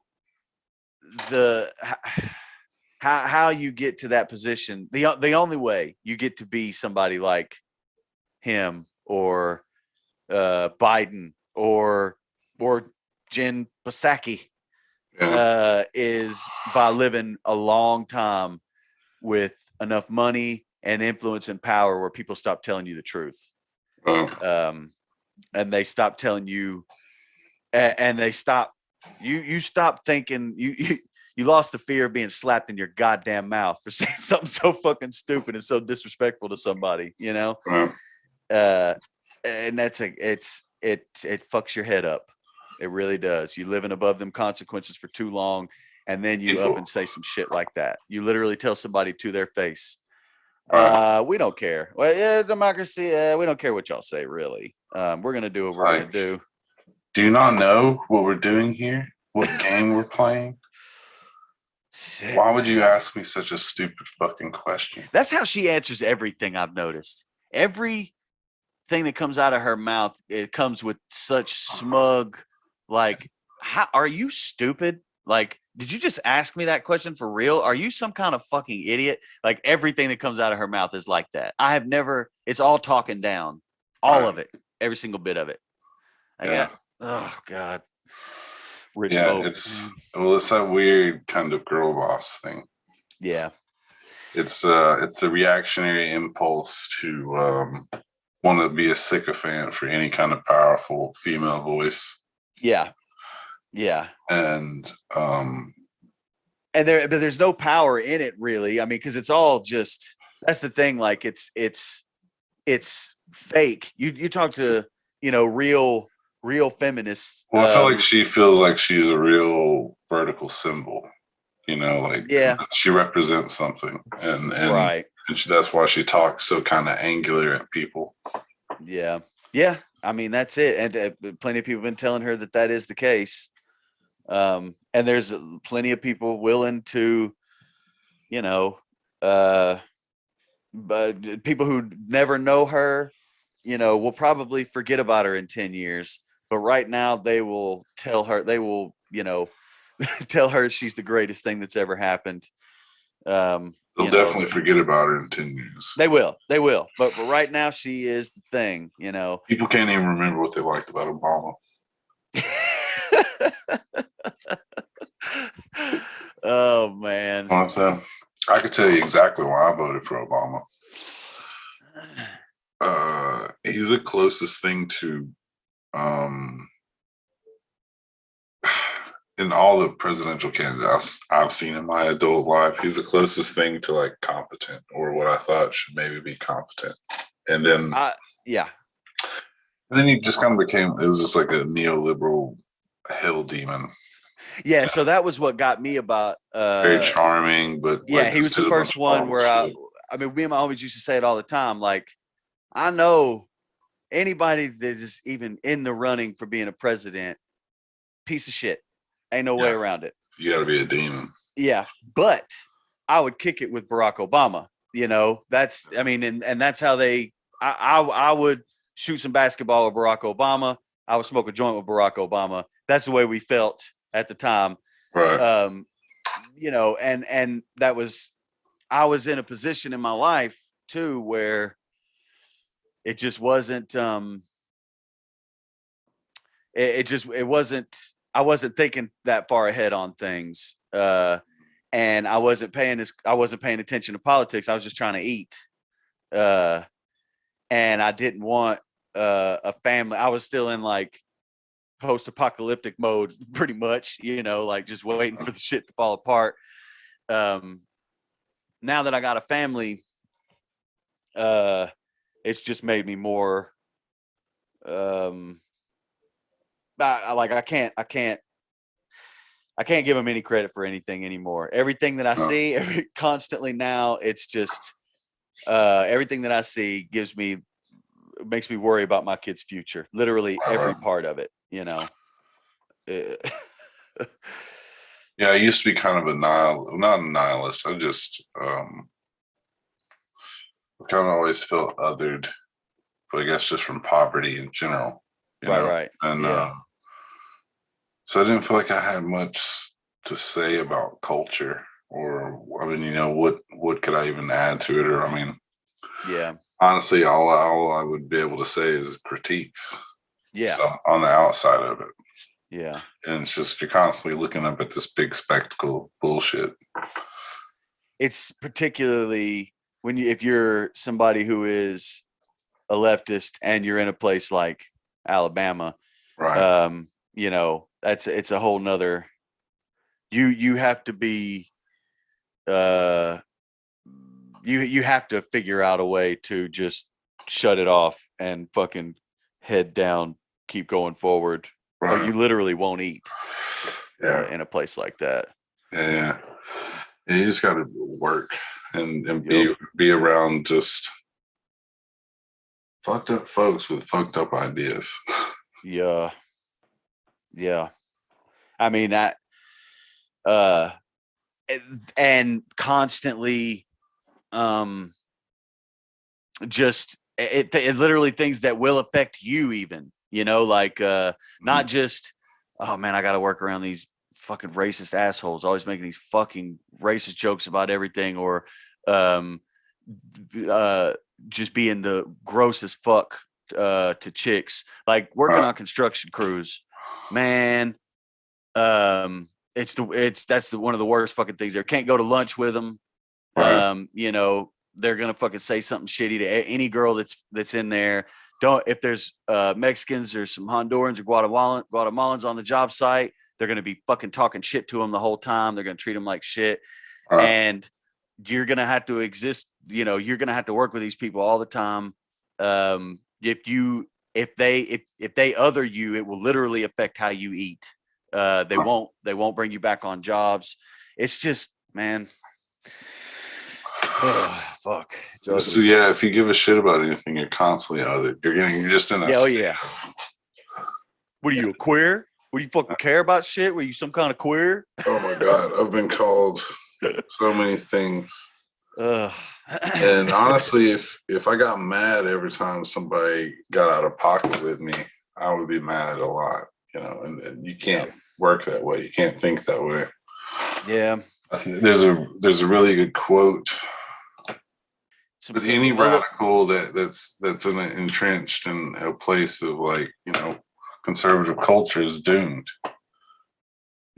how you get to that position, the only way you get to be somebody like him or Biden or Jen Psaki is by living a long time with enough money and influence and power where people stop telling you the truth. And they stop telling you, and they stop, you stop thinking, you lost the fear of being slapped in your goddamn mouth for saying something so fucking stupid and so disrespectful to somebody, you know? And it fucks your head up. It really does. You living above them consequences for too long, and then you up and say some shit like that. You literally tell somebody to their face, we don't care. Well, yeah, democracy, we don't care what y'all say, really. We're gonna do what we're gonna do. Do you not know what we're doing here? What game we're playing? Shit, why would you ask me such a stupid fucking question? That's how she answers everything, I've noticed. Everything that comes out of her mouth, it comes with such smug, like, how are you stupid? Like, did you just ask me that question for real? Are you some kind of fucking idiot? Like, everything that comes out of her mouth is like that. I have never, it's all talking down. All of it. Every single bit of it. Oh God. Rich folk. It's that weird kind of girl boss thing. Yeah. It's the reactionary impulse to want to be a sycophant for any kind of powerful female voice. Yeah. And there's no power in it, really. I mean, because it's all just, that's the thing. Like it's fake. You talk to, you know, real feminists. Well, I feel like she feels like she's a real vertical symbol. You know, like she represents something, and right. And that's why she talks so kind of angular at people. Yeah. I mean, that's it. And plenty of people have been telling her that is the case. And there's plenty of people willing to, you know, but people who never know her, you know, will probably forget about her in 10 years. But right now they will tell her, you know, tell her she's the greatest thing that's ever happened. They'll definitely forget about her in 10 years. They will. But right now she is the thing, you know. People can't even remember what they liked about Obama. Oh man. So, I could tell you exactly why I voted for Obama. He's the closest thing to, in all the presidential candidates I've seen in my adult life, he's the closest thing to like competent, or what I thought should maybe be competent. And then, Yeah. then he just kind of became. It was just like a neoliberal hell demon. Yeah. So that was what got me about. Very charming, but Yeah, like, he was just the did a bunch first of one horrible where shit. I mean, me and my homies used to say it all the time. Like, I know anybody that is even in the running for being a president, piece of shit. Ain't no way around it. You got to be a demon. Yeah, but I would kick it with Barack Obama. You know, that's, I mean, and that's how I would shoot some basketball with Barack Obama. I would smoke a joint with Barack Obama. That's the way we felt at the time. Right. You know, and that was, I was in a position in my life too where it just wasn't, it wasn't, I wasn't thinking that far ahead on things. And I wasn't paying attention to politics. I was just trying to eat. And I didn't want a family. I was still in like post-apocalyptic mode pretty much, you know, like just waiting for the shit to fall apart. Now that I got a family, it's just made me more I can't give him any credit for anything anymore. Everything that I see constantly now, it's just everything that I see makes me worry about my kid's future. Literally every part of it, you know. Yeah, I used to be kind of not a nihilist. I just kind of always felt othered, but I guess just from poverty in general, you know. Right. And yeah. So I didn't feel like I had much to say about culture, or I mean, you know, what could I even add to it? Or I mean, yeah, honestly, all I would be able to say is critiques. Yeah. So on the outside of it. Yeah. And it's just, you're constantly looking up at this big spectacle bullshit. It's particularly if you're somebody who is a leftist and you're in a place like Alabama, right? You know, it's a whole nother, you have to be, you have to figure out a way to just shut it off and fucking head down, keep going forward, or you literally won't eat. In a place like that. Yeah. You just got to work and be around just fucked up folks with fucked up ideas. Yeah. I mean, and constantly, just it literally things that will affect you even, you know, like, not just, oh man, I got to work around these fucking racist assholes always making these fucking racist jokes about everything, or just being the grossest fuck to chicks, like working on construction crews, man. That's one of the worst fucking things there. Can't go to lunch with them. You know, they're gonna fucking say something shitty to any girl that's in there. If there's Mexicans or some Hondurans or Guatemalans on the job site, they're gonna be fucking talking shit to them the whole time. They're gonna treat them like shit, and you're gonna have to exist. You know, you're gonna have to work with these people all the time. If they other you, it will literally affect how you eat. They won't bring you back on jobs. It's just, man. Oh, fuck. So yeah, if you give a shit about anything, you're constantly othered. You're just in a yeah. What are you, a queer? What do you fucking care about shit? Were you some kind of queer? Oh my god, I've been called so many things. And honestly, if I got mad every time somebody got out of pocket with me, I would be mad a lot, you know. And you can't work that way. You can't think that way. Yeah. I think there's a really good quote. But any radical that's entrenched in a place of, like, you know, conservative culture is doomed.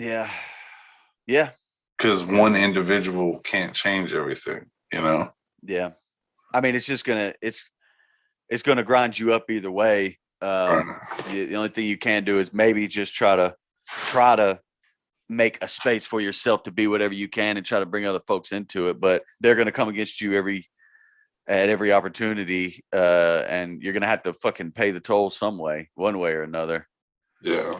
Yeah. Yeah. Because one individual can't change everything, you know? Yeah. I mean, it's just it's gonna grind you up either way. Right. The only thing you can do is maybe just try to make a space for yourself to be whatever you can and try to bring other folks into it. But they're gonna come against you at every opportunity, and you're gonna have to fucking pay the toll some way, one way or another. Yeah.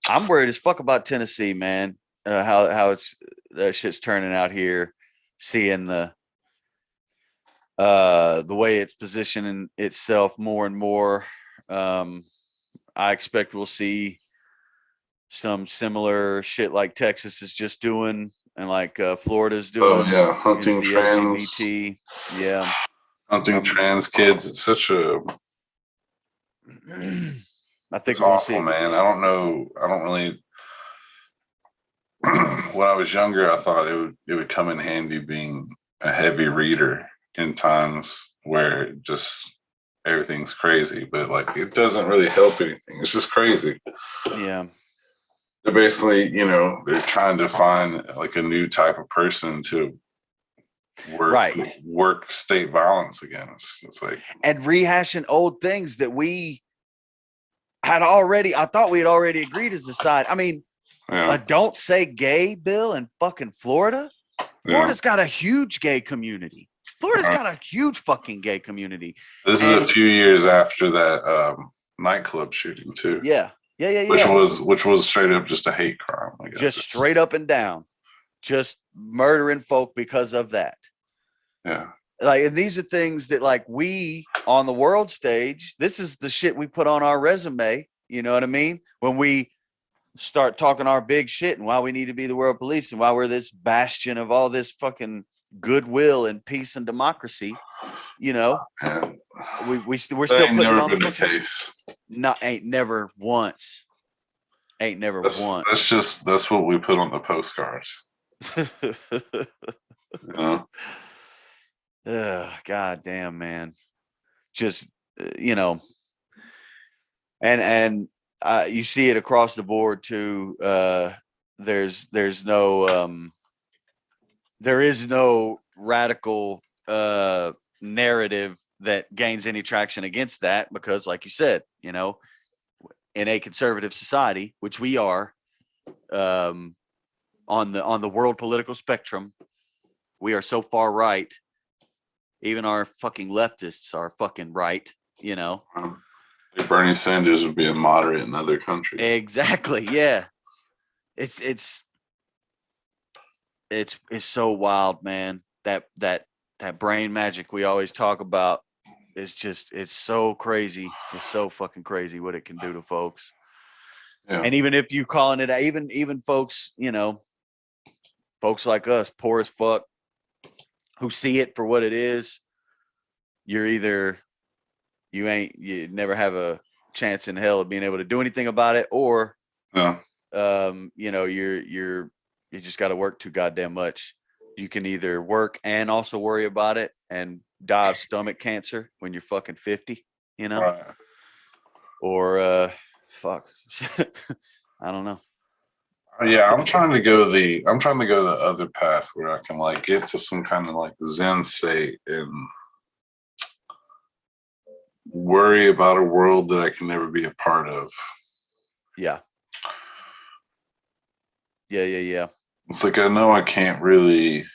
I'm worried as fuck about Tennessee, man. How it's that shit's turning out here, seeing the way it's positioning itself more and more. I expect we'll see some similar shit like Texas is just doing and like Florida's Oh, doing yeah. against the LGBT. Yeah. Hunting trans kids. It's such a, I think it's we're gonna see awful, man. I don't know. I don't really, when I was younger, I thought it would come in handy being a heavy reader in times where just everything's crazy, but like it doesn't really help anything. It's just crazy. Yeah. They're basically, they're trying to find like a new type of person to work state violence against. It's like, and rehashing old things that we I thought we had already agreed as a side. I mean, yeah, don't say gay bill in fucking Florida. Florida's got a huge gay community. Florida's got a huge fucking gay community. This is a few years after that nightclub shooting too. Yeah. Which was straight up just a hate crime, I guess. Just straight up and down. Just murdering folk because of that. Yeah. Like, and these are things that, like, we on the world stage, this is the shit we put on our resume. You know what I mean? When we start talking our big shit and why we need to be the world police and why we're this bastion of all this fucking goodwill and peace and democracy, Man. we're still putting it on been the case. No, ain't never once. That's what we put on the postcards. God damn, man. Just and you see it across the board too. There is no radical narrative that gains any traction against that, because like you said, in a conservative society, which we are, on the world political spectrum, we are so far right. Even our fucking leftists are fucking right, Bernie Sanders would be a moderate in other countries. Exactly. Yeah. It's so wild, man. That brain magic we always talk about is just, it's so crazy. It's so fucking crazy what it can do to folks. Yeah. And even if you calling it, even folks, folks like us, poor as fuck, who see it for what it is, you're either you never have a chance in hell of being able to do anything about it, or you just got to work too goddamn much. You can either work and also worry about it and die of stomach cancer when you're fucking 50, right. Or fuck. I don't know. Yeah, I'm trying to go the other path where I can like get to some kind of like Zen state and worry about a world that I can never be a part of. Yeah. Yeah. It's like, I know I can't really,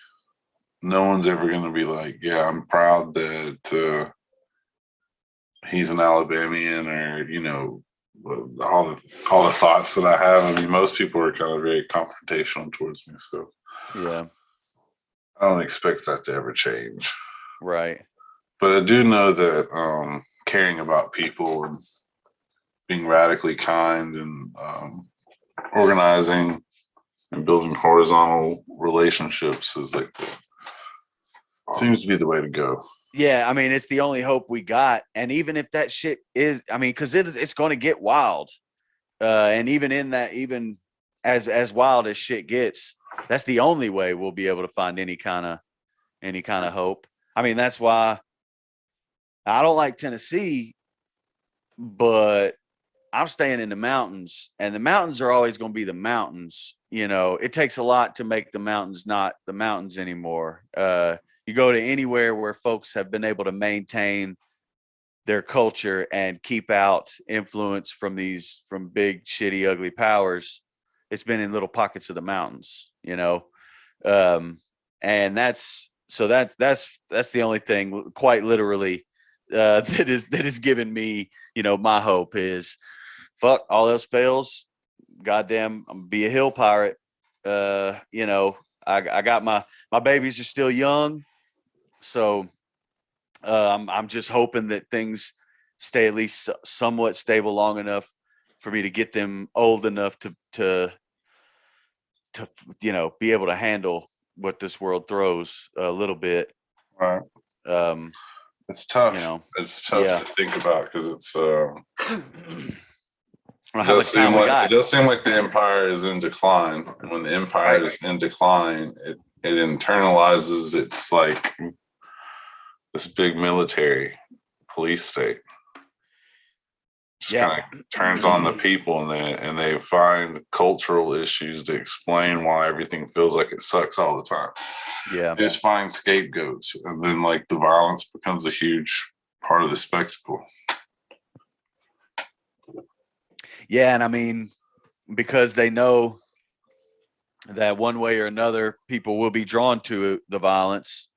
no one's ever going to be like, yeah, I'm proud that he's an Alabamian, or, all the thoughts that I have. I mean, most people are kind of very confrontational towards me. So yeah, I don't expect that to ever change. Right. But I do know that caring about people and being radically kind and organizing and building horizontal relationships is like seems to be the way to go. Yeah, I mean, it's the only hope we got. And even if that shit is, I mean, because it's going to get wild. And even in that, even as wild as shit gets, that's the only way we'll be able to find any kind of hope. I mean, that's why I don't like Tennessee, but I'm staying in the mountains, and the mountains are always going to be the mountains. You know, it takes a lot to make the mountains not the mountains anymore. You go to anywhere where folks have been able to maintain their culture and keep out influence from big, shitty, ugly powers. It's been in little pockets of the mountains, you know? And that's the only thing quite literally, that is giving me, you know, my hope is fuck all else fails. Goddamn, I'm gonna be a hill pirate. You know, I got my babies are still young. So, I'm just hoping that things stay at least somewhat stable long enough for me to get them old enough to you know, be able to handle what this world throws a little bit. Right. It's tough. You know, It's tough yeah. to think about because it's How much time we got? It does seem like the empire is in decline. And when the empire Right. is in decline, it internalizes its like this big military police state. Just kind of turns on the people, and they find cultural issues to explain why everything feels like it sucks all the time. Yeah. They just find scapegoats, and then like the violence becomes a huge part of the spectacle. Yeah, and I mean, because they know that one way or another, people will be drawn to the violence.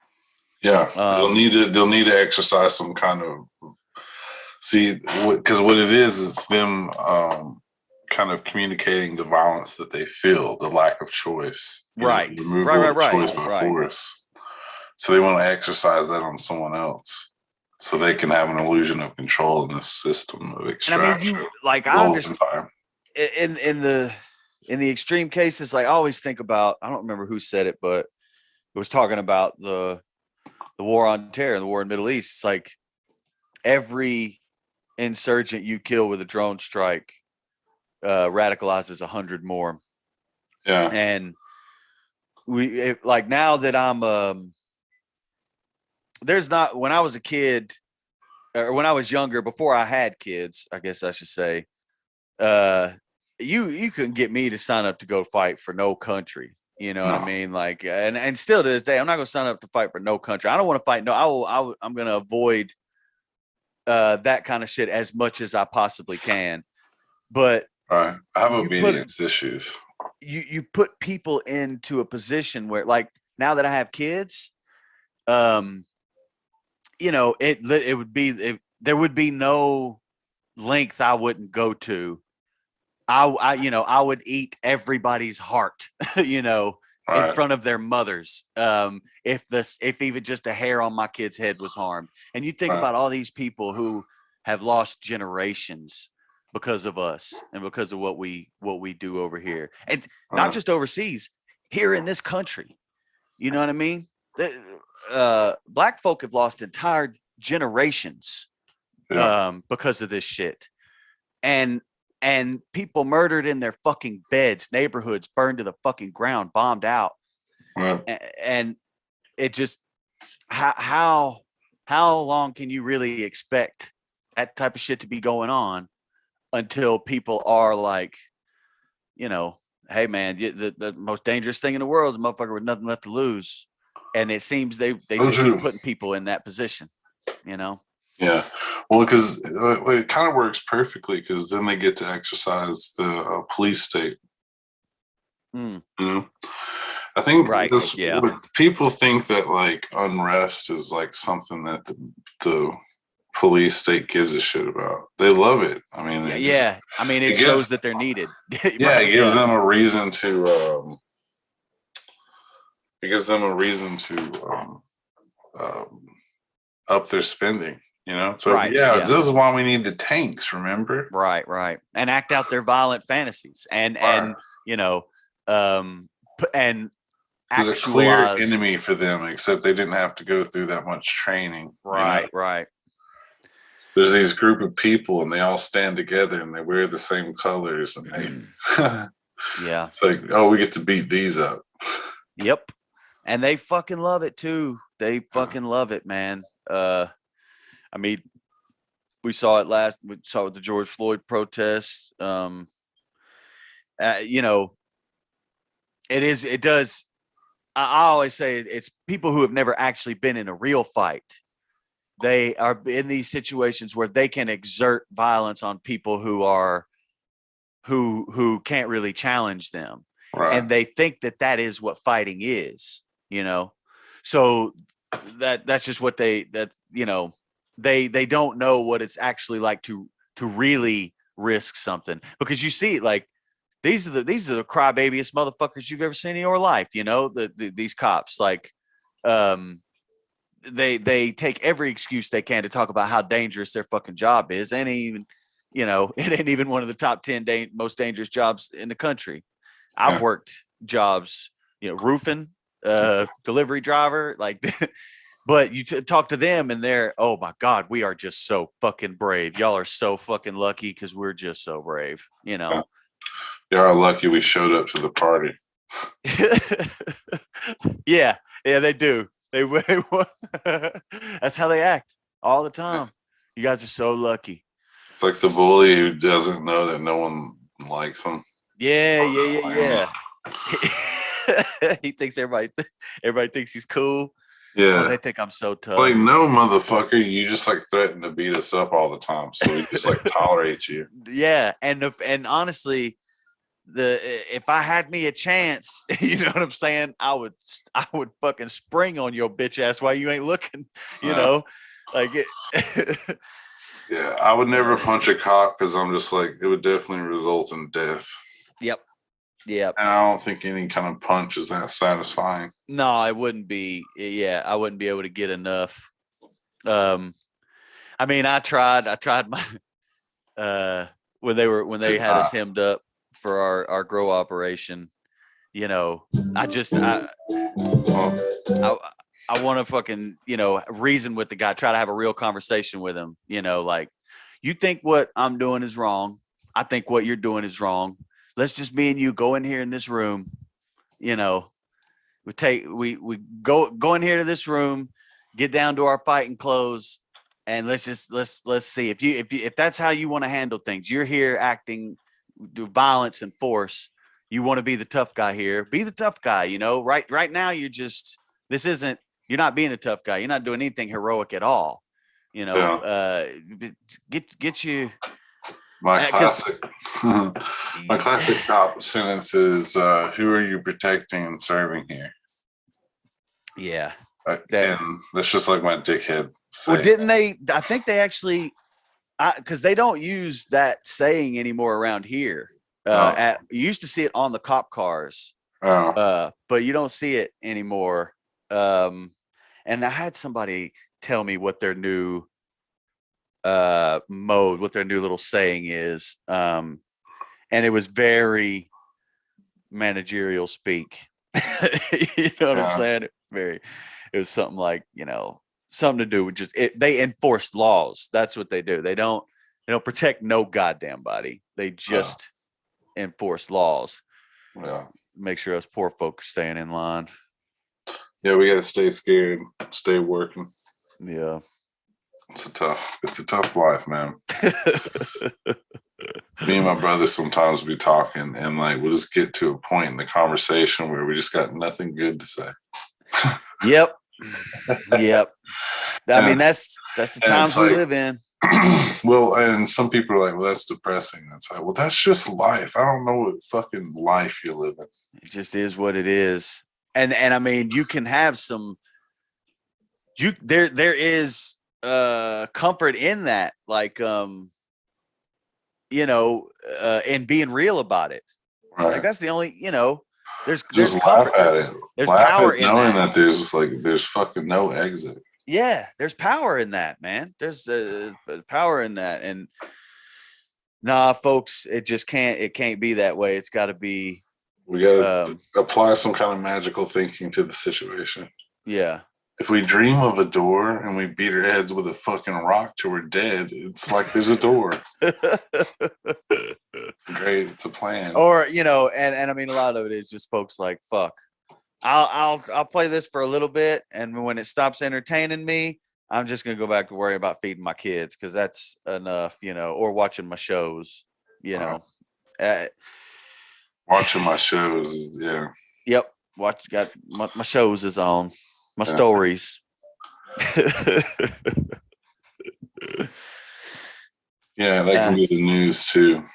Yeah, they'll need to exercise some kind of because what it is, it's them kind of communicating the violence that they feel, the lack of choice, Right. the removal of choice by Right. force. So they want to exercise that on someone else, so they can have an illusion of control in this system of extraction. And I mean, I understand in the extreme cases. Like I always think about, I don't remember who said it, but it was talking about the war on terror, the war in the Middle East. It's like every insurgent you kill with a drone strike radicalizes 100 more. Yeah. And like now that I'm there's not, when I was a kid, or when I was younger, before I had kids, I guess I should say, you couldn't get me to sign up to go fight for no country. You know what I mean? Like, and still to this day, I'm not going to sign up to fight for no country. I don't want to fight. No, I'm going to avoid that kind of shit as much as I possibly can. But I have obedience issues. You put people into a position where, like, now that I have kids, you know, it would be, there would be no length I wouldn't go to. I would eat everybody's heart, you know, in front of their mothers. If even just a hair on my kid's head was harmed. And you think about all these people who have lost generations because of us and because of what we do over here, and not just overseas, here in this country. You know what I mean? Black folk have lost entire generations because of this shit, and people murdered in their fucking beds, neighborhoods burned to the fucking ground, bombed out. And it just, how long can you really expect that type of shit to be going on until people are like, you know, hey man, the most dangerous thing in the world is a motherfucker with nothing left to lose. And it seems they just keep putting people in that position, you know? Yeah. Well, because it kind of works perfectly, because then they get to exercise the police state. You know? I think people think that like unrest is like something that the police state gives a shit about. They love it. I mean, I mean, it shows that they're needed. It gives them a reason to. It gives them a reason to up their spending. You know, so this is why we need the tanks. Remember, right, and act out their violent fantasies, and you know, and there's a clear enemy for them, except they didn't have to go through that much training. Right. There's these group of people, and they all stand together, and they wear the same colors, and they, like, oh, we get to beat these up. Yep, and they fucking love it too. They fucking love it, man. I mean, We saw it last. We saw it with the George Floyd protests. You know, it is. It does. I always say it's people who have never actually been in a real fight. They are in these situations where they can exert violence on people who can't really challenge them, Right. and they think that that is what fighting is. You know, so that's just what they don't know what it's actually like to really risk something, because you see, like, these are the crybabiest motherfuckers you've ever seen in your life. You know, these cops, like, um, they take every excuse they can to talk about how dangerous their fucking job is. And even, it ain't even one of the top 10 most dangerous jobs in the country. I've worked jobs, roofing, delivery driver, like, but you talk to them and they're, oh my God, we are just so fucking brave. Y'all are so fucking lucky because we're just so brave, Yeah. Y'all are lucky we showed up to the party. yeah, they do. That's how they act all the time. You guys are so lucky. It's like the bully who doesn't know that no one likes him. Yeah. He thinks everybody thinks he's cool. Yeah. Oh, they think I'm so tough. Like, no, motherfucker, you just like threaten to beat us up all the time, so we just like tolerate you. Yeah, and honestly, if I had me a chance, you know what I'm saying, I would fucking spring on your bitch ass while you ain't looking. You know, like it. Yeah, I would never punch a cop because I'm just like, it would definitely result in death. Yep. And I don't think any kind of punch is that satisfying. No, it wouldn't be. Yeah, I wouldn't be able to get enough. I mean, I tried my when they had us hemmed up for our grow operation. You know, I want to fucking, reason with the guy, try to have a real conversation with him. Like, you think what I'm doing is wrong. I think what you're doing is wrong. Let's just me and you go in here in this room. We go in here to this room, get down to our fighting clothes, and let's see if that's how you want to handle things. You're here acting through violence and force. You want to be the tough guy here. Be the tough guy. Right now you're not being a tough guy. You're not doing anything heroic at all. Get you. My classic cop sentence is, who are you protecting and serving here? Yeah. And that's just like my dickhead saying. Well, didn't they? I think they actually, because they don't use that saying anymore around here. You used to see it on the cop cars, but you don't see it anymore. And I had somebody tell me what their new mode, what their new little saying is, and it was very managerial speak. You know what I'm saying? It was something like, something to do with just it. They enforce laws. That's what they do. They don't protect no goddamn body. They just enforce laws. Yeah. Make sure us poor folks staying in line. Yeah, we gotta stay scared, stay working. Yeah. It's a tough life, man. Me and my brother sometimes be talking, and like we'll just get to a point in the conversation where we just got nothing good to say. Yep. I mean, that's the times we live in. Well, and some people are like, well, that's depressing. It's like, well, that's just life. I don't know what fucking life you live in. It just is what it is. And I mean, you can have there is comfort in that, like, in being real about it. Right. Like, that's the only, there's just comfort. Laugh at it. There's laugh power at in knowing that. There's fucking no exit. Yeah, there's power in that, man. There's power in that. And nah, folks, it can't be that way. It's got to be. We got to apply some kind of magical thinking to the situation. Yeah. If we dream of a door and we beat our heads with a fucking rock till we're dead, it's like there's a door. Great, it's a plan. Or, and I mean, a lot of it is just folks like, fuck, I'll play this for a little bit, and when it stops entertaining me, I'm just gonna go back to worrying about feeding my kids because that's enough, or watching my shows, you Right. know. Uh, Watching my shows is yep, got my shows is on, my yeah. stories. Yeah, that can be the news too.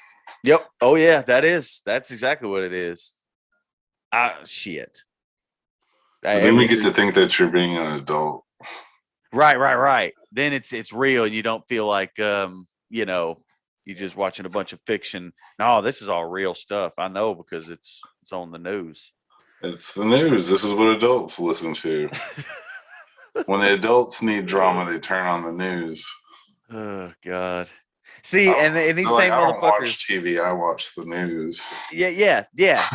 Yep. Oh yeah, that's exactly what it is. Shit. Then we get to think that you're being an adult. Right. Then it's real. You don't feel like you're just watching a bunch of fiction. No, this is all real stuff. I know because it's on the news. It's the news. This is what adults listen to. When the adults need drama, they turn on the news. Oh God. See, and these They're like, same I don't watch motherfuckers. TV. I watch the news. Yeah.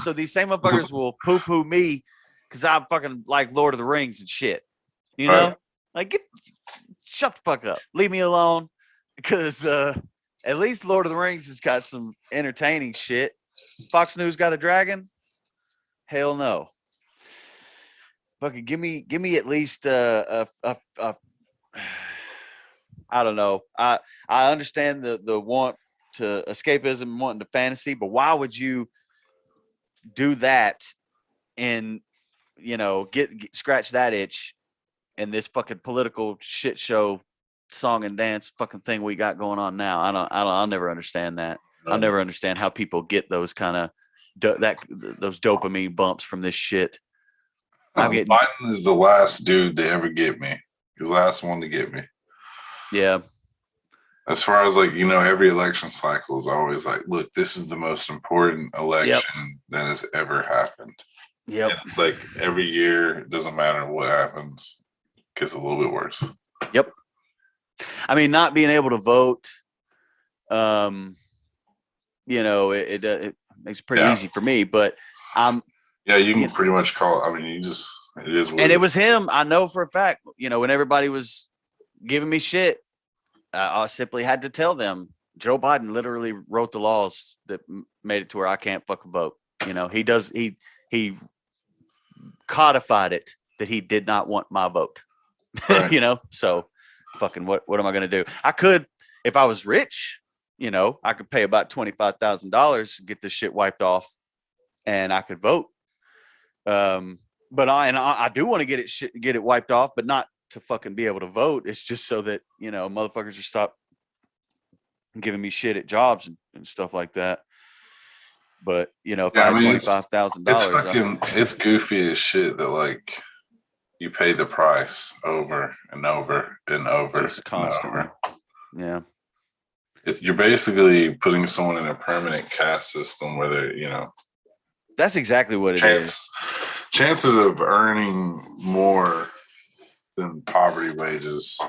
So these same motherfuckers will poo me because I'm fucking like Lord of the Rings and shit. You know, Right. like shut the fuck up, leave me alone. Because at least Lord of the Rings has got some entertaining shit. Fox News got a dragon? Hell no. Fucking give me at least I don't know. I understand the want to escapism and wanting to fantasy, but why would you do that and get scratch that itch in this fucking political shit show song and dance fucking thing we got going on now? I'll never understand that. I'll never understand how people get those kind of those dopamine bumps from this shit. I'm getting Biden is the last dude to ever get me. He's the last one to get me. Yeah. As far as every election cycle is always like, look, this is the most important election that has ever happened. Yep. And it's like every year, it doesn't matter what happens, it gets a little bit worse. Yep. I mean, not being able to vote, it makes it pretty easy for me, but you can pretty much call it. I mean, it is what and it was him. I know for a fact, when everybody was giving me shit, I simply had to tell them Joe Biden literally wrote the laws that made it to where I can't fucking vote. He codified it that he did not want my vote. Right. So fucking what am I going to do? I could, if I was rich, I could pay about $25,000 to get this shit wiped off and I could vote. But I do want to get it wiped off, but not to fucking be able to vote. It's just so that, motherfuckers will stop giving me shit at jobs and stuff like that. But, if I had $25,000, it's goofy as shit that you pay the price over and over and over just constantly. and over. Yeah. You're basically putting someone in a permanent caste system where they're, that's exactly what it is. Chances of earning more than poverty wages,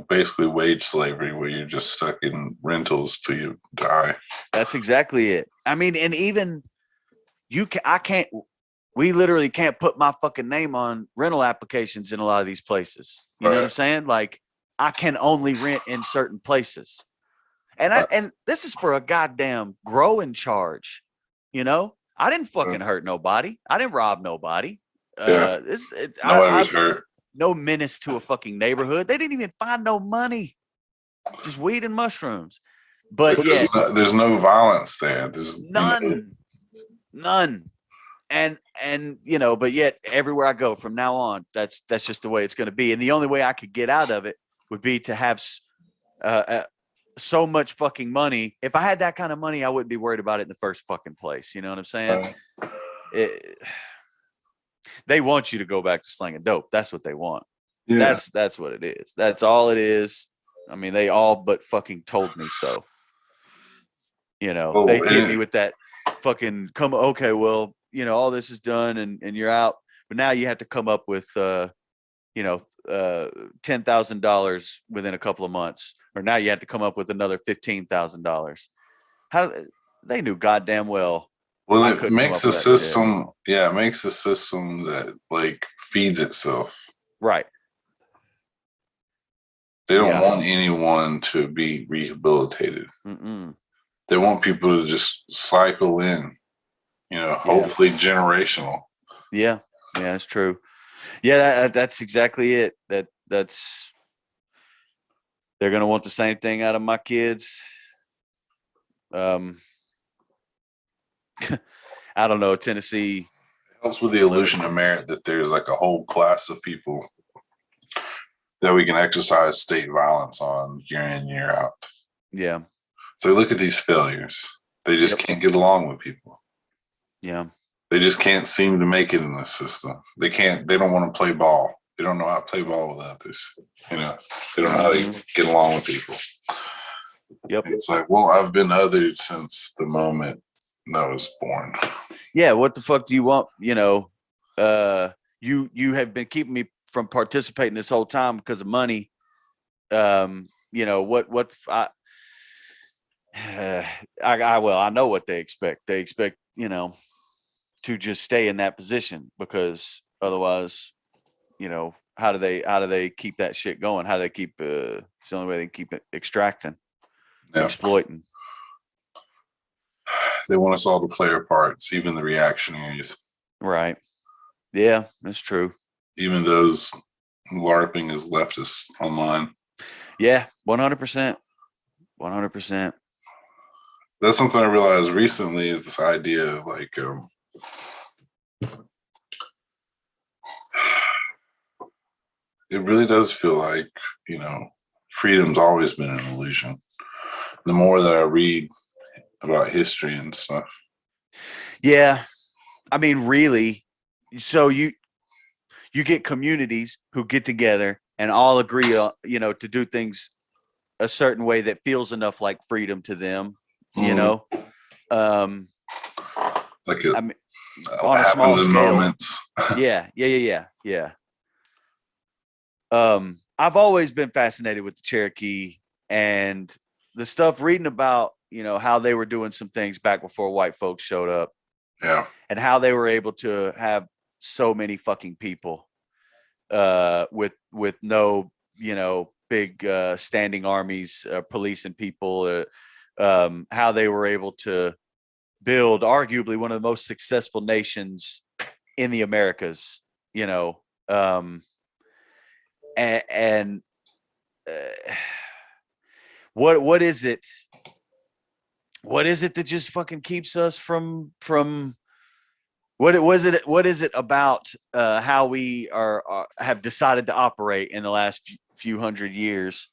basically wage slavery where you're just stuck in rentals till you die. That's exactly it. I mean, and even we literally can't put my fucking name on rental applications in a lot of these places. You know what I'm saying? Like I can only rent in certain places. And and this is for a goddamn growing charge. I didn't fucking hurt nobody. I didn't rob nobody. Nobody was hurt. No menace to a fucking neighborhood. They didn't even find no money. Just weed and mushrooms. But there's no violence there. There's none. And but yet everywhere I go from now on, that's just the way it's going to be. And the only way I could get out of it would be to have so much fucking money. If I had that kind of money, I wouldn't be worried about it in the first fucking place. You know what I'm saying? They want you to go back to slinging dope. That's what they want. Yeah. That's what it is. That's all it is. I mean, they all but fucking told me so. They hit me with that fucking okay, well, all this is done and you're out, but now you have to come up with $10,000 within a couple of months, or now you have to come up with another $15,000. How they knew goddamn well. Well, it makes a system. Yeah, it makes a system that feeds itself. Right. They don't want anyone to be rehabilitated. Mm-mm. They want people to just cycle in. Hopefully generational. Yeah, that's true. Yeah, that's exactly it. That's They're going to want the same thing out of my kids. I don't know. Tennessee Helps with the illusion of merit that there's like a whole class of people that we can exercise state violence on year in, year out. Yeah. So look at these failures. They just can't get along with people. Yeah. They just can't seem to make it in the system. They don't want to play ball. They don't know how to play ball with others. They don't know how to get along with people. Yep. It's like, well, I've been othered since the moment I was born. Yeah. What the fuck do you want? You have been keeping me from participating this whole time because of money. I know what they expect. They expect, to just stay in that position, because otherwise, how do they keep that shit going? How do they keep, it's the only way they keep it extracting, exploiting. They want us all to play our parts, even the reactionaries. Right. Yeah, that's true. Even those LARPing as leftists online. Yeah, 100%. 100%. That's something I realized recently, is this idea of like, it really does feel like, freedom's always been an illusion. The more that I read about history and stuff. Yeah. I mean, really. So you get communities who get together and all agree, to do things a certain way that feels enough like freedom to them, like I mean, on a small scale. Moments. Yeah. I've always been fascinated with the Cherokee and the stuff, reading about, how they were doing some things back before white folks showed up. Yeah. And how they were able to have so many fucking people with no, big standing armies, police and people, how they were able to build arguably one of the most successful nations in the Americas, and what is it? What is it that just fucking keeps us from what is it about how we have decided to operate in the last few hundred years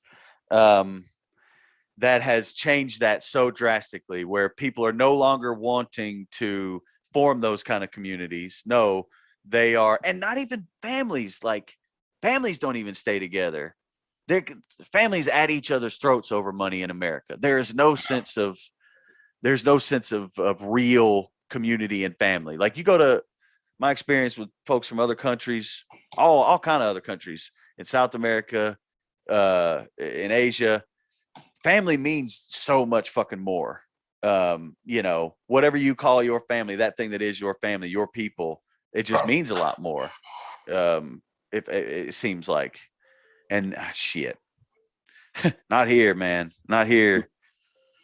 that has changed that so drastically, where people are no longer wanting to form those kind of communities? No, they are, and not even families. Like, families don't even stay together. Families at each other's throats over money in America. There's no sense of real community and family. Like, you go to my experience with folks from other countries, all kind of other countries in South America, in Asia, family means so much fucking more. Whatever you call your family, that thing that is your family, your people, it just means a lot more. If it seems like, and shit, not here, man, not here.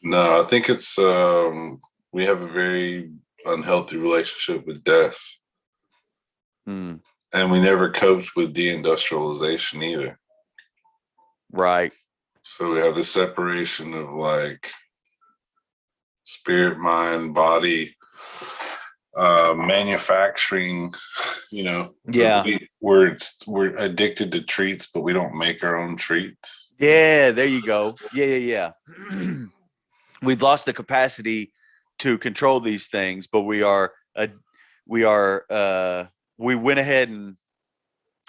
No, I think it's we have a very unhealthy relationship with death. And we never coped with deindustrialization either. Right. So we have the separation of like spirit, mind, body, manufacturing, Yeah. We're addicted to treats, but we don't make our own treats. Yeah, there you go. Yeah. We've lost the capacity to control these things, but we went ahead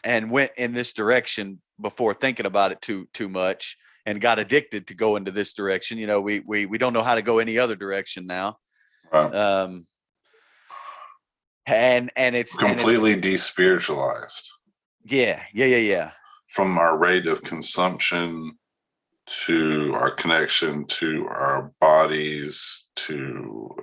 and went in this direction before thinking about it too much, and got addicted to go into this direction. We don't know how to go any other direction now. Right. And it's completely despiritualized. Yeah. From our rate of consumption to our connection to our bodies, to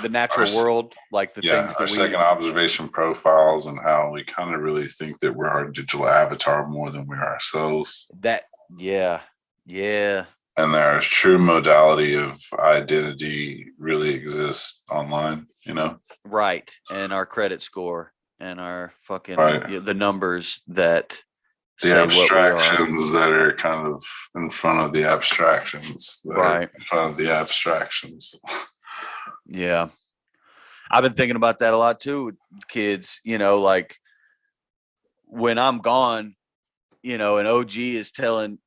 the natural world, like the things that our second observation profiles, and how we kind of really think that we're our digital avatar more than we are ourselves. And our true modality of identity really exists online, Right. And our credit score and our fucking the numbers that The say what we are. abstractions that are kind of in front of the abstractions. That are Right. in front of the abstractions. Yeah. I've been thinking about that a lot too with kids, you know, like when I'm gone, you know, and OG is telling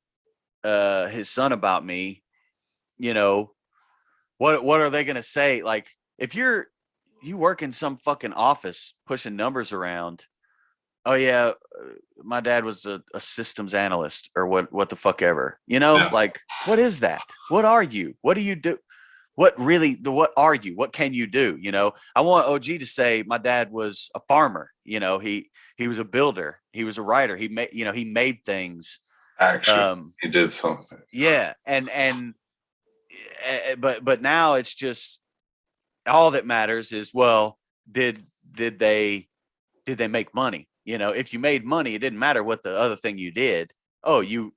his son about me, you know, what are they gonna say? Like if you work in some fucking office pushing numbers around, oh yeah, my dad was a systems analyst or what the fuck ever. You know, Yeah. like what is that? What are you? What do you do? What are you? What can you do? You know, I want OG to say my dad was a farmer. You know, he was a builder. He was a writer. He made things. Actually, he did something. Yeah. But now it's just all that matters is, well, did they make money? You know, if you made money, it didn't matter what the other thing you did. Oh, you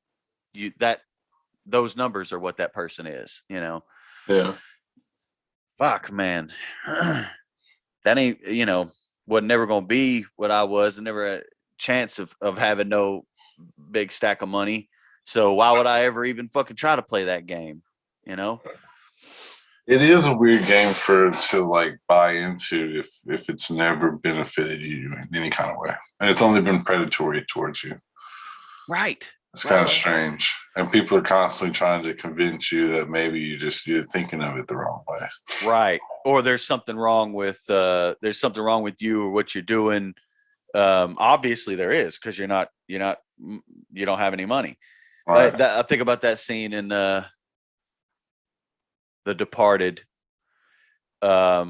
that those numbers are what that person is, you know. Yeah. Fuck, man. That ain't, you know, was never gonna be what I was, and never a chance of having no big stack of money. So why would I ever even fucking try to play that game? You know? It is a weird game to like buy into if it's never benefited you in any kind of way, and it's only been predatory towards you. Right. It's kind of strange, and people are constantly trying to convince you that maybe you're thinking of it the wrong way. Right. Or there's something wrong with you or what you're doing. Obviously there is, because you don't have any money. Right. I think about that scene in The Departed, where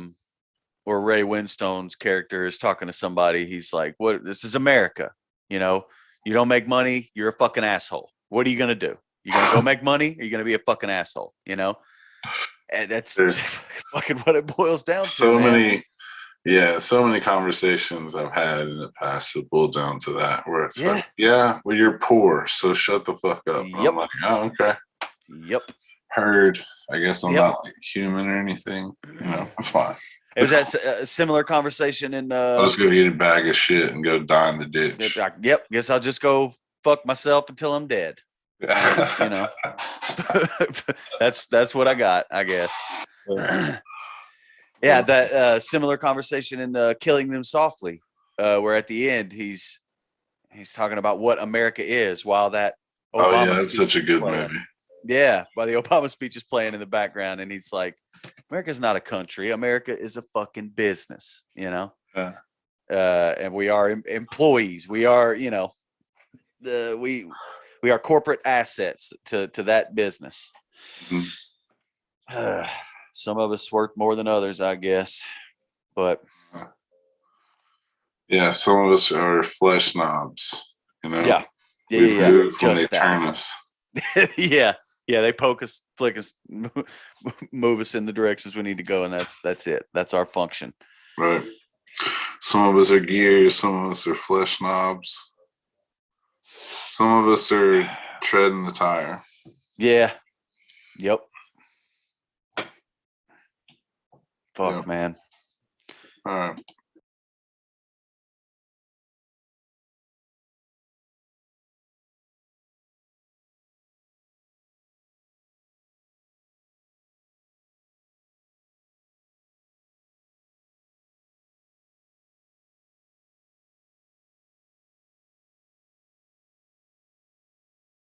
Ray Winstone's character is talking to somebody. He's like, "What? This is America. You know, you don't make money, you're a fucking asshole. What are you gonna do? You gonna go make money? Or you gonna be a fucking asshole? You know?" And that's fucking what it boils down to. So many conversations I've had in the past that boil down to that, where it's like, yeah, well, you're poor, so shut the fuck up. Yep. I'm like, oh, okay. Yep. Heard. I guess I'm not like human or anything. You know, it's fine. Is that a similar conversation in I'll just go eat a bag of shit and go die in the ditch. Yep. Guess I'll just go fuck myself until I'm dead. You know. that's what I got, I guess. Yeah, that similar conversation in Killing Them Softly, where at the end he's talking about what America is while that Obama that's such a good movie. Yeah, while the Obama speech is playing in the background, and he's like, America's not a country. America is a fucking business, you know? Yeah. And we are employees. We are, you know, we are corporate assets to that business. Mm-hmm. Some of us work more than others, I guess. But yeah, some of us are flesh knobs, you know? Yeah. We move when they turn us. Yeah. They poke us, flick us, move us in the directions we need to go, and that's it. That's our function. Right. Some of us are gears, some of us are flesh knobs. Some of us are treading the tire. Yeah. Yep. Fuck, man. All right.